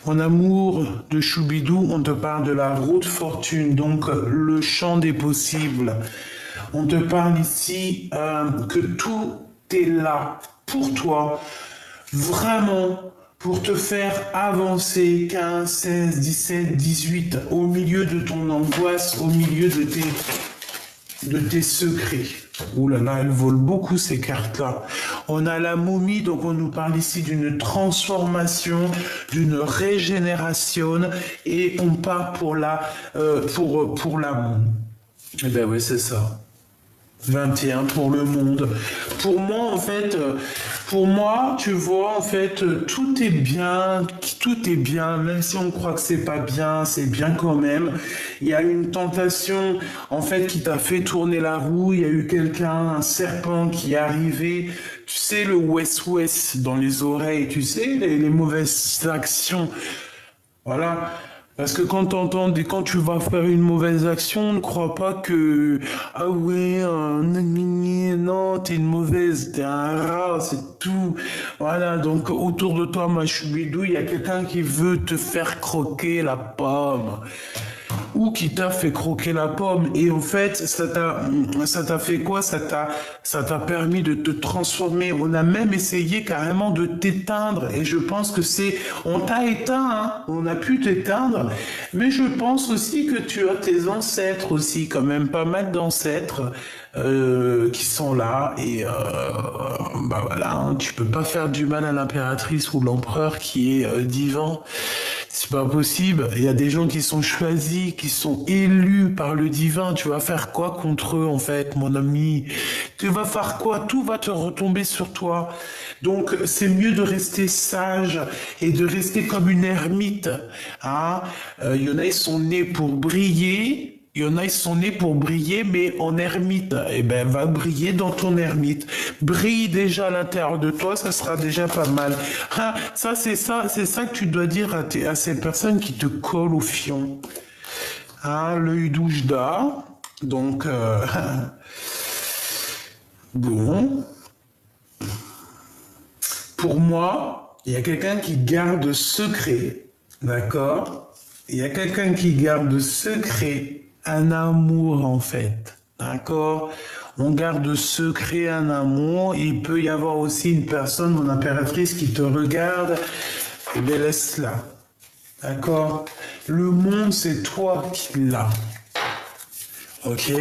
Mon amour de Choubidou, on te parle de la route fortune, donc le champ des possibles. On te parle ici que tout est là pour toi, vraiment pour te faire avancer 15, 16, 17, 18, au milieu de ton angoisse, au milieu de tes de tes secrets. Ouh là là, elles volent beaucoup ces cartes-là. On a la momie, donc on nous parle ici d'une transformation, d'une régénération, et on part pour pour l'amour. Eh ben oui, c'est ça. 21 pour le monde. Pour moi, en fait, pour moi, tu vois, en fait, tout est bien, même si on croit que c'est bien quand même. Il y a une tentation, en fait, qui t'a fait tourner la roue. Il y a eu quelqu'un, un serpent qui est arrivé. Tu sais, le West-West dans les oreilles, tu sais, les mauvaises actions. Voilà. Parce que quand tu vas faire une mauvaise action, ne crois pas que, ah ouais, non, t'es une mauvaise, t'es un rat, c'est tout. Voilà, donc autour de toi, ma choubidou, il y a quelqu'un qui veut te faire croquer la pomme ou qui t'a fait croquer la pomme. Et en fait, ça t'a fait quoi? Ça t'a permis de te transformer. On a même essayé carrément de t'éteindre. Et je pense que on t'a éteint, hein. On a pu t'éteindre. Mais je pense aussi que tu as tes ancêtres aussi, quand même pas mal d'ancêtres. Qui sont là et bah voilà, hein, tu peux pas faire du mal à l'impératrice ou l'empereur qui est divin. C'est pas possible. Il y a des gens qui sont choisis, qui sont élus par le divin. Tu vas faire quoi contre eux, en fait, mon ami? Tu vas faire quoi? Tout va te retomber sur toi. Donc, c'est mieux de rester sage et de rester comme une ermite. Hein? Il y en a, ils sont nés pour briller. Il y en a, ils sont nés pour briller, mais en ermite. Eh ben, va briller dans ton ermite. Brille déjà à l'intérieur de toi, ça sera déjà pas mal. Ah, c'est ça que tu dois dire à ces personnes qui te collent au fion. Hein, l'œil d'Oujda. Donc, bon. Pour moi, il y a quelqu'un qui garde secret. D'accord? Il y a quelqu'un qui garde secret un amour, en fait. D'accord? On garde secret un amour. Il peut y avoir aussi une personne, mon impératrice, qui te regarde. Eh bien, laisse-la. D'accord? Le monde, c'est toi qui l'as. Ok?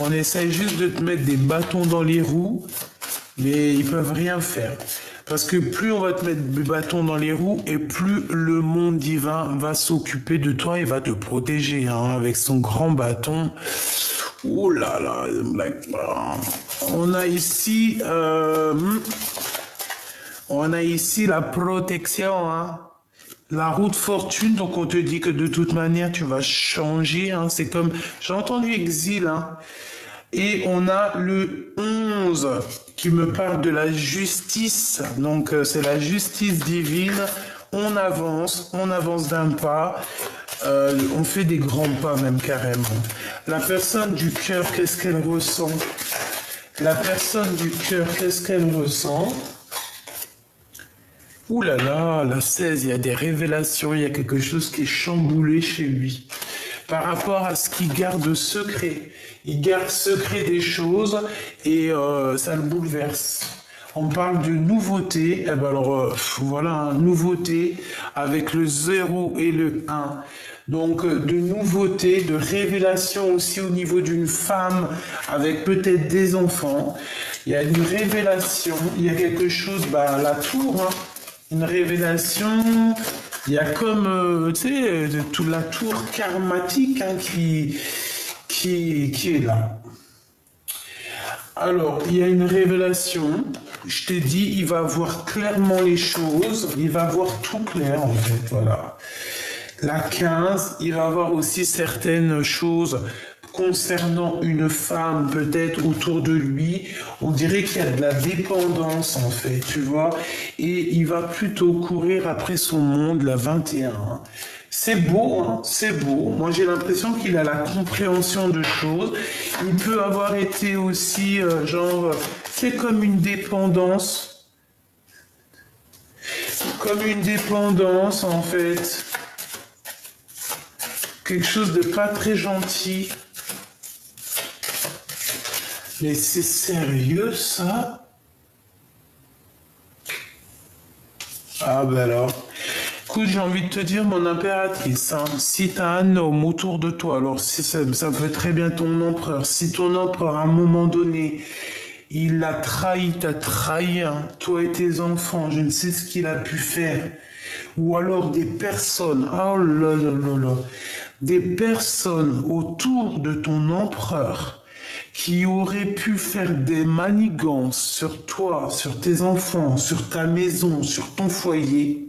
On essaye juste de te mettre des bâtons dans les roues, mais ils peuvent rien faire. Parce que plus on va te mettre des bâtons dans les roues et plus le monde divin va s'occuper de toi et va te protéger, hein, avec son grand bâton. Ouh là là, on a ici la protection, hein. La roue de fortune, donc on te dit que de toute manière tu vas changer, hein. C'est comme, j'ai entendu exil, hein. Et on a le 11 qui me parle de la justice. Donc c'est la justice divine. On avance d'un pas. On fait des grands pas même carrément. La personne du cœur, qu'est-ce qu'elle ressent? La personne du cœur, qu'est-ce qu'elle ressent? Ouh là là, la 16, il y a des révélations, il y a quelque chose qui est chamboulé chez lui. Par rapport à ce qu'il garde secret. Il garde secret des choses et ça le bouleverse. On parle de nouveauté, eh ben alors voilà, nouveauté avec le 0 et le 1. Donc de nouveauté, de révélation aussi au niveau d'une femme avec peut-être des enfants. Il y a une révélation, il y a quelque chose, bah la tour, hein, une révélation. Il y a comme, tu sais, toute la tour karmatique, hein, qui est là. Alors, il y a une révélation. Je t'ai dit, il va voir clairement les choses. Il va voir tout clair, en fait, voilà. La 15, il va voir aussi certaines choses concernant une femme peut-être autour de lui. On dirait qu'il y a de la dépendance en fait, tu vois. Et il va plutôt courir après son monde, la 21. C'est beau, hein, c'est beau. Moi j'ai l'impression qu'il a la compréhension de choses. Il peut avoir été aussi c'est comme une dépendance. Comme une dépendance en fait. Quelque chose de pas très gentil. Mais c'est sérieux ça? Ah ben alors. Écoute, j'ai envie de te dire, mon impératrice, hein, si tu as un homme autour de toi, alors si ça peut être très bien ton empereur, si ton empereur à un moment donné, il a trahi, t'as trahi, hein, toi et tes enfants, je ne sais ce qu'il a pu faire, ou alors des personnes, oh là là là là, des personnes autour de ton empereur qui auraient pu faire des manigances sur toi, sur tes enfants, sur ta maison, sur ton foyer.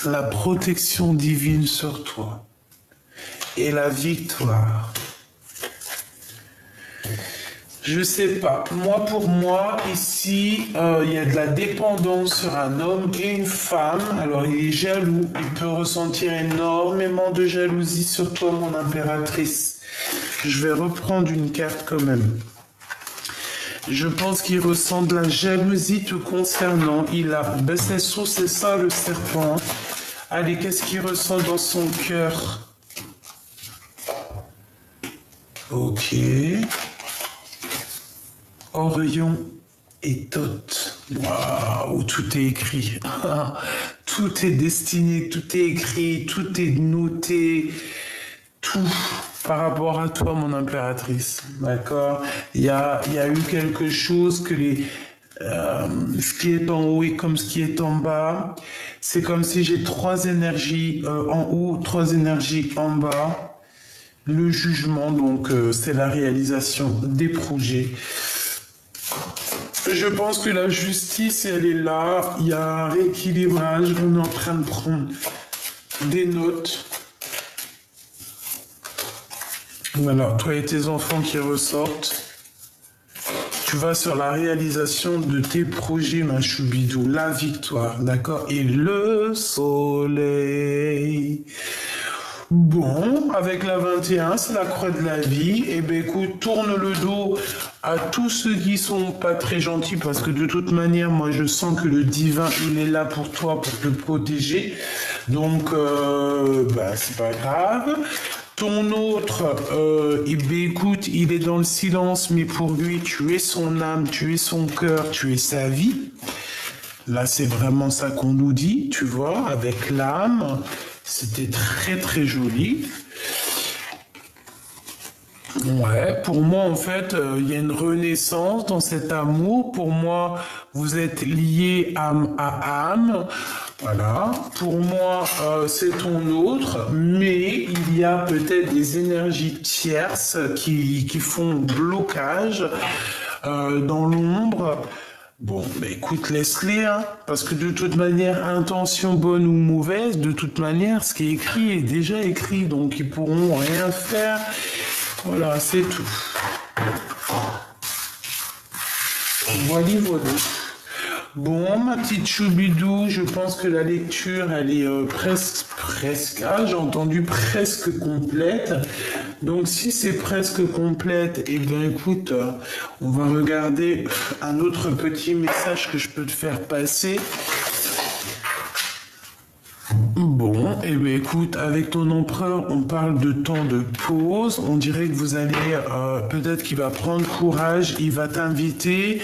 La protection divine sur toi et la victoire. Je sais pas. Moi, pour moi, ici, il y a de la dépendance sur un homme et une femme. Alors, il est jaloux. Il peut ressentir énormément de jalousie sur toi, mon impératrice. Je vais reprendre une carte quand même. Je pense qu'il ressent de la jalousie te concernant. Il a... Ben, c'est ça, le serpent. Allez, qu'est-ce qu'il ressent dans son cœur? Ok. Orion et Thoth. Waouh, tout est écrit. Tout est destiné, tout est écrit, tout est noté. Tout par rapport à toi, mon impératrice. D'accord? Il y a eu quelque chose que ce qui est en haut est comme ce qui est en bas. C'est comme si j'ai trois énergies en haut, trois énergies en bas. Le jugement, donc, c'est la réalisation des projets. Je pense que la justice, elle est là. Il y a un rééquilibrage. On est en train de prendre des notes. Voilà, toi et tes enfants qui ressortent. Tu vas sur la réalisation de tes projets, ma choubidou. La victoire, d'accord? Et le soleil. Bon, avec la 21, c'est la croix de la vie. Eh bien, écoute, tourne le dos à tous ceux qui sont pas très gentils parce que de toute manière, moi, je sens que le divin, il est là pour toi, pour te protéger. Donc, c'est pas grave. Ton autre, eh bien, écoute, il est dans le silence, mais pour lui, tu es son âme, tu es son cœur, tu es sa vie. Là, c'est vraiment ça qu'on nous dit, tu vois, avec l'âme. C'était très très joli. Ouais, pour moi en fait, il y a une renaissance dans cet amour. Pour moi, vous êtes liés âme à âme. Voilà. Pour moi, c'est ton autre, mais il y a peut-être des énergies tierces qui font blocage dans l'ombre. Bon, bah écoute, laisse-les, hein, parce que de toute manière, intention bonne ou mauvaise, de toute manière, ce qui est écrit est déjà écrit, donc ils pourront rien faire. Voilà, c'est tout. Voilà, voilà. Bon, ma petite choubidou, je pense que la lecture, elle est presque, j'ai entendu presque complète. Donc, si c'est presque complète, eh bien, écoute, on va regarder un autre petit message que je peux te faire passer. Bon, eh bien écoute, avec ton empereur, on parle de temps de pause. On dirait que vous allez, peut-être qu'il va prendre courage, il va t'inviter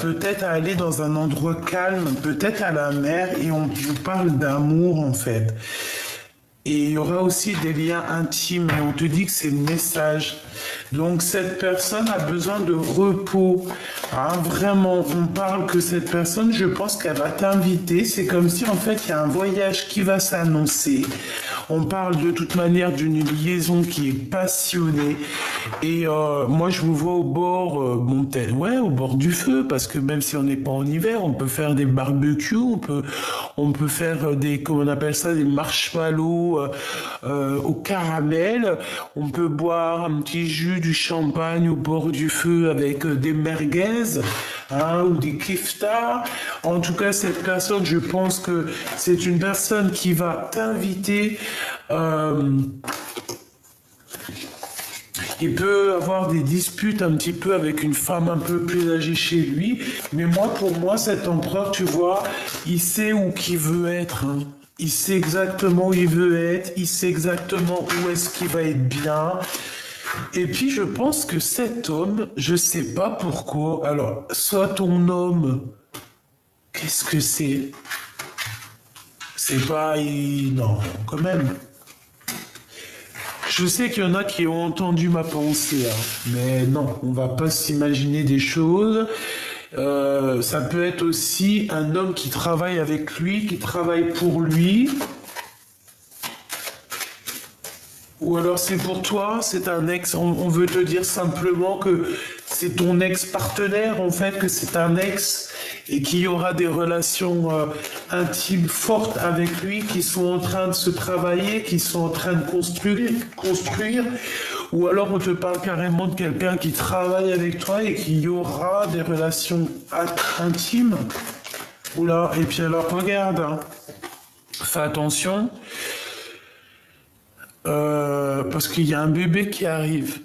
peut-être à aller dans un endroit calme, peut-être à la mer, et on vous parle d'amour en fait. Et il y aura aussi des liens intimes, et on te dit que c'est le message. Donc cette personne a besoin de repos. Hein, vraiment, on parle que cette personne, je pense qu'elle va t'inviter. C'est comme si en fait il y a un voyage qui va s'annoncer. On parle de toute manière d'une liaison qui est passionnée. Et moi je vous vois au bord, au bord du feu, parce que même si on n'est pas en hiver, on peut faire des barbecues, on peut faire des, comment on appelle ça, des marshmallows au caramel. On peut boire un petit jus, du champagne au bord du feu avec des merguez, hein, ou des kiftas. En tout cas, cette personne, je pense que c'est une personne qui va t'inviter. Il peut avoir des disputes un petit peu avec une femme un peu plus âgée chez lui. Mais moi, pour moi, cet empereur, tu vois, il sait où qu'il veut être. Hein. Il sait exactement où il veut être, il sait exactement où est-ce qu'il va être bien. Et puis je pense que cet homme, je sais pas pourquoi, alors, soit ton homme, qu'est-ce que c'est? C'est pas... Non, quand même. Je sais qu'il y en a qui ont entendu ma pensée, hein, mais non, on va pas s'imaginer des choses. Ça peut être aussi un homme qui travaille avec lui, qui travaille pour lui. Ou alors c'est pour toi, c'est un ex, on veut te dire simplement que c'est ton ex-partenaire, en fait, que c'est un ex et qu'il y aura des relations intimes fortes avec lui qui sont en train de se travailler, qui sont en train de construire. Ou alors on te parle carrément de quelqu'un qui travaille avec toi et qu'il y aura des relations intimes. Oula, et puis alors regarde, hein, fais attention. Parce qu'il y a un bébé qui arrive.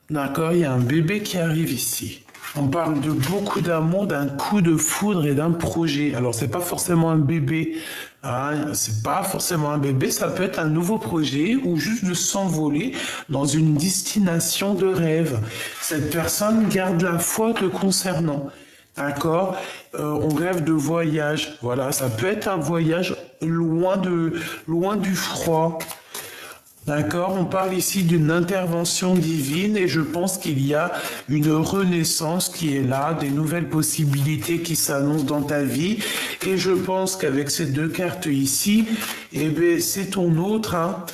D'accord, il y a un bébé qui arrive ici. On parle de beaucoup d'amour, d'un coup de foudre et d'un projet. Alors, c'est pas forcément un bébé. Hein, c'est pas forcément un bébé, ça peut être un nouveau projet ou juste de s'envoler dans une destination de rêve. Cette personne garde la foi te concernant. D'accord, on rêve de voyage. Voilà, ça peut être un voyage loin du froid. D'accord, on parle ici d'une intervention divine et je pense qu'il y a une renaissance qui est là, des nouvelles possibilités qui s'annoncent dans ta vie. Et je pense qu'avec ces deux cartes ici, eh bien, c'est ton autre, hein.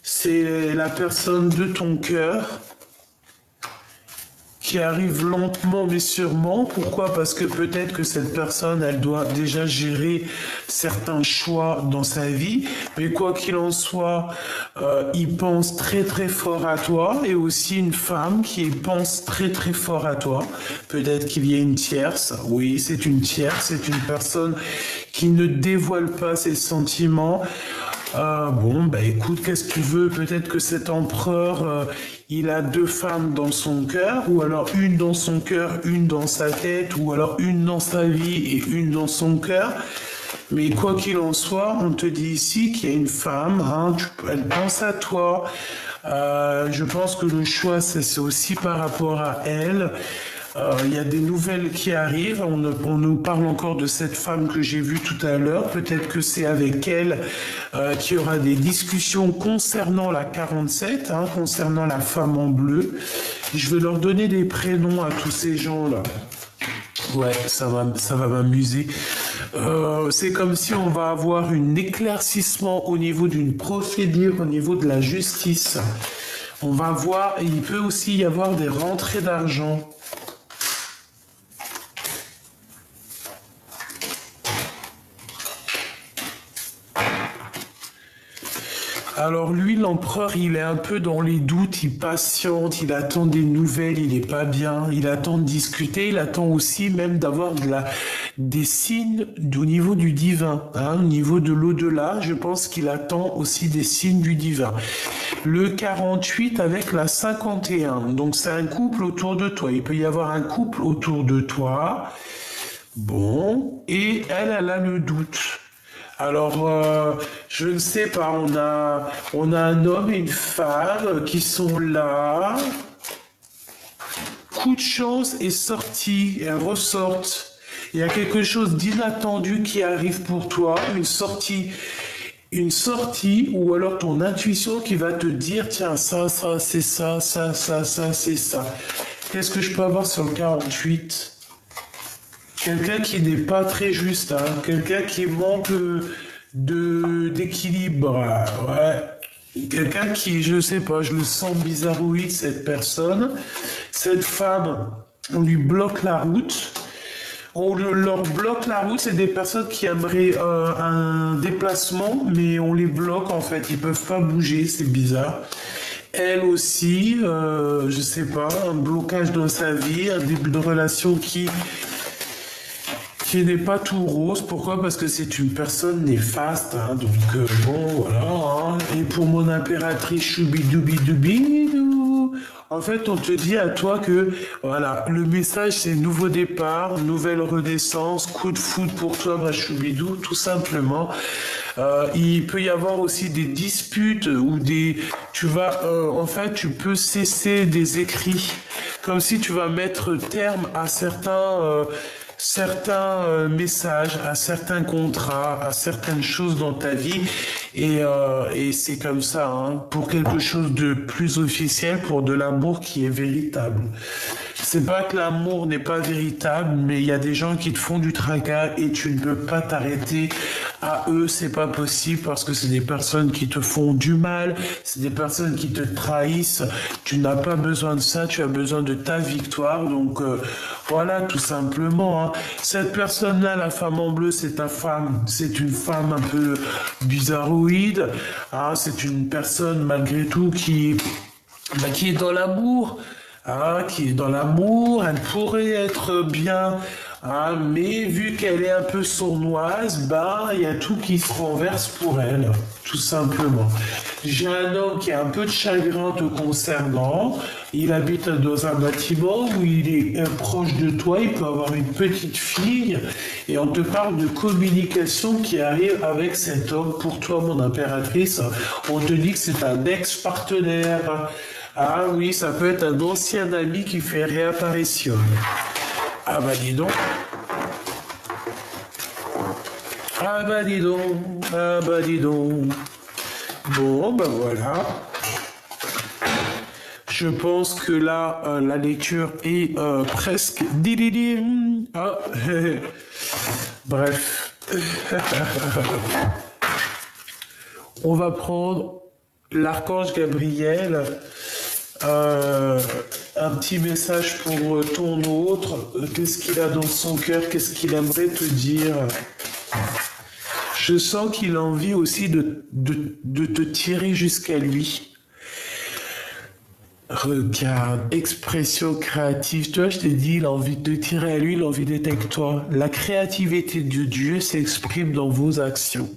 C'est la personne de ton cœur qui arrive lentement mais sûrement. Pourquoi? Parce que peut-être que cette personne, elle doit déjà gérer certains choix dans sa vie. Mais quoi qu'il en soit, il pense très très fort à toi. Et aussi une femme qui pense très très fort à toi. Peut-être qu'il y a une tierce. Oui, c'est une tierce. C'est une personne qui ne dévoile pas ses sentiments. Bon, bah écoute, qu'est-ce que tu veux? Peut-être que cet empereur, il a deux femmes dans son cœur, ou alors une dans son cœur, une dans sa tête, ou alors une dans sa vie et une dans son cœur. Mais quoi qu'il en soit, on te dit ici qu'il y a une femme, hein, elle pense à toi. Je pense que le choix, c'est aussi par rapport à elle. Il y a des nouvelles qui arrivent. On nous parle encore de cette femme que j'ai vue tout à l'heure. Peut-être que c'est avec elle qu'il y aura des discussions concernant la 47, hein, concernant la femme en bleu. Je vais leur donner des prénoms à tous ces gens-là. Ouais, ça va m'amuser. C'est comme si on va avoir un éclaircissement au niveau d'une procédure, au niveau de la justice. On va voir, et il peut aussi y avoir des rentrées d'argent. Alors lui, l'empereur, il est un peu dans les doutes, il patiente, il attend des nouvelles, il n'est pas bien, il attend de discuter, il attend aussi même d'avoir des signes au niveau du divin, hein, au niveau de l'au-delà, je pense qu'il attend aussi des signes du divin. Le 48 avec la 51, donc c'est un couple autour de toi, il peut y avoir un couple autour de toi, bon, et elle a le doute. Alors, je ne sais pas, on a un homme et une femme qui sont là. Coup de chance est sorti, elles ressortent. Il y a quelque chose d'inattendu qui arrive pour toi, une sortie, ou alors ton intuition qui va te dire, tiens, ça, c'est ça, c'est ça. Qu'est-ce que je peux avoir sur le 48 ? Quelqu'un qui n'est pas très juste, hein. Quelqu'un qui manque d'équilibre, ouais. Quelqu'un qui, je sais pas, je le sens bizarroïde, cette personne. Cette femme, on lui bloque la route. On leur bloque la route, c'est des personnes qui aimeraient un déplacement, mais on les bloque en fait, ils peuvent pas bouger, c'est bizarre. Elle aussi, je sais pas, un blocage dans sa vie, un début de relation qui n'est pas tout rose. Pourquoi? Parce que c'est une personne néfaste, hein, donc bon, voilà. Hein. Et pour mon impératrice Choubidoubidoubi, En fait, on te dit à toi que, voilà, le message, c'est nouveau départ, nouvelle renaissance, coup de foudre pour toi, ma choubidou, tout simplement. Il peut y avoir aussi des disputes ou en fait, tu peux cesser des écrits, comme si tu vas mettre terme à certains messages, à certains contrats, à certaines choses dans ta vie. Et c'est comme ça, hein, pour quelque chose de plus officiel, pour de l'amour qui est véritable. C'est pas que l'amour n'est pas véritable, mais il y a des gens qui te font du tracas et tu ne peux pas t'arrêter à eux, c'est pas possible parce que c'est des personnes qui te font du mal, c'est des personnes qui te trahissent. Tu n'as pas besoin de ça, tu as besoin de ta victoire. Donc voilà, tout simplement, hein. Cette personne-là, la femme en bleu, c'est ta femme. C'est une femme un peu bizarroïde. Hein, c'est une personne malgré tout qui est dans l'amour. Ah, qui est dans l'amour, elle pourrait être bien, ah, mais vu qu'elle est un peu sournoise, bah, il y a tout qui se renverse pour elle, tout simplement. J'ai un homme qui a un peu de chagrin te concernant, il habite dans un bâtiment où il est proche de toi, il peut avoir une petite fille, et on te parle de communication qui arrive avec cet homme. Pour toi, mon impératrice, on te dit que c'est un ex-partenaire. Ah oui, ça peut être un ancien ami qui fait réapparition. Ah bah dis donc. Ah bah dis donc. Ah bah dis donc. Bon, bah voilà. Je pense que là, la lecture est presque... Ah, bref. On va prendre l'archange Gabriel. Un petit message pour ton autre. Qu'est-ce qu'il a dans son cœur? Qu'est-ce qu'il aimerait te dire? Je sens qu'il a envie aussi de te tirer jusqu'à lui. Regarde, expression créative. Tu vois, je t'ai dit, il a envie de te tirer à lui, il a envie d'être avec toi. La créativité de Dieu s'exprime dans vos actions.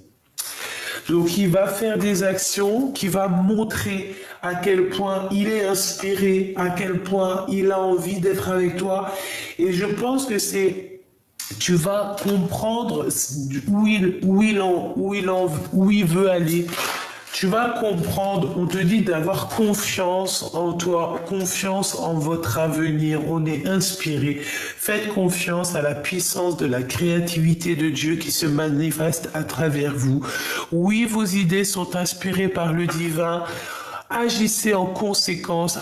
Donc il va faire des actions qui va montrer à quel point il est inspiré, à quel point il a envie d'être avec toi. Et je pense que tu vas comprendre où il veut aller. Tu vas comprendre, on te dit d'avoir confiance en toi, confiance en votre avenir. On est inspiré. Faites confiance à la puissance de la créativité de Dieu qui se manifeste à travers vous. Oui, vos idées sont inspirées par le divin. Agissez en conséquence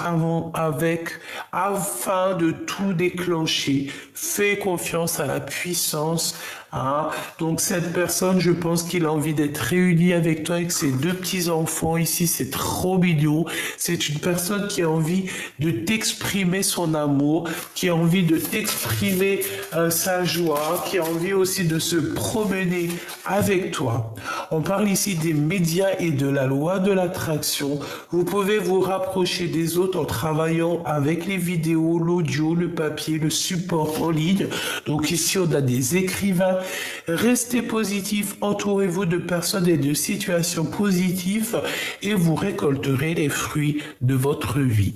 afin de tout déclencher. Faites confiance à la puissance. Hein. Donc cette personne, je pense qu'il a envie d'être réuni avec toi, avec ses deux petits-enfants ici. C'est trop mignon. C'est une personne qui a envie de t'exprimer son amour, qui a envie de t'exprimer sa joie, qui a envie aussi de se promener avec toi. On parle ici des médias et de la loi de l'attraction. Vous pouvez vous rapprocher des autres en travaillant avec les vidéos, l'audio, le papier, le support en ligne. Donc ici, on a des écrivains. Restez positif, entourez-vous de personnes et de situations positives et vous récolterez les fruits de votre vie.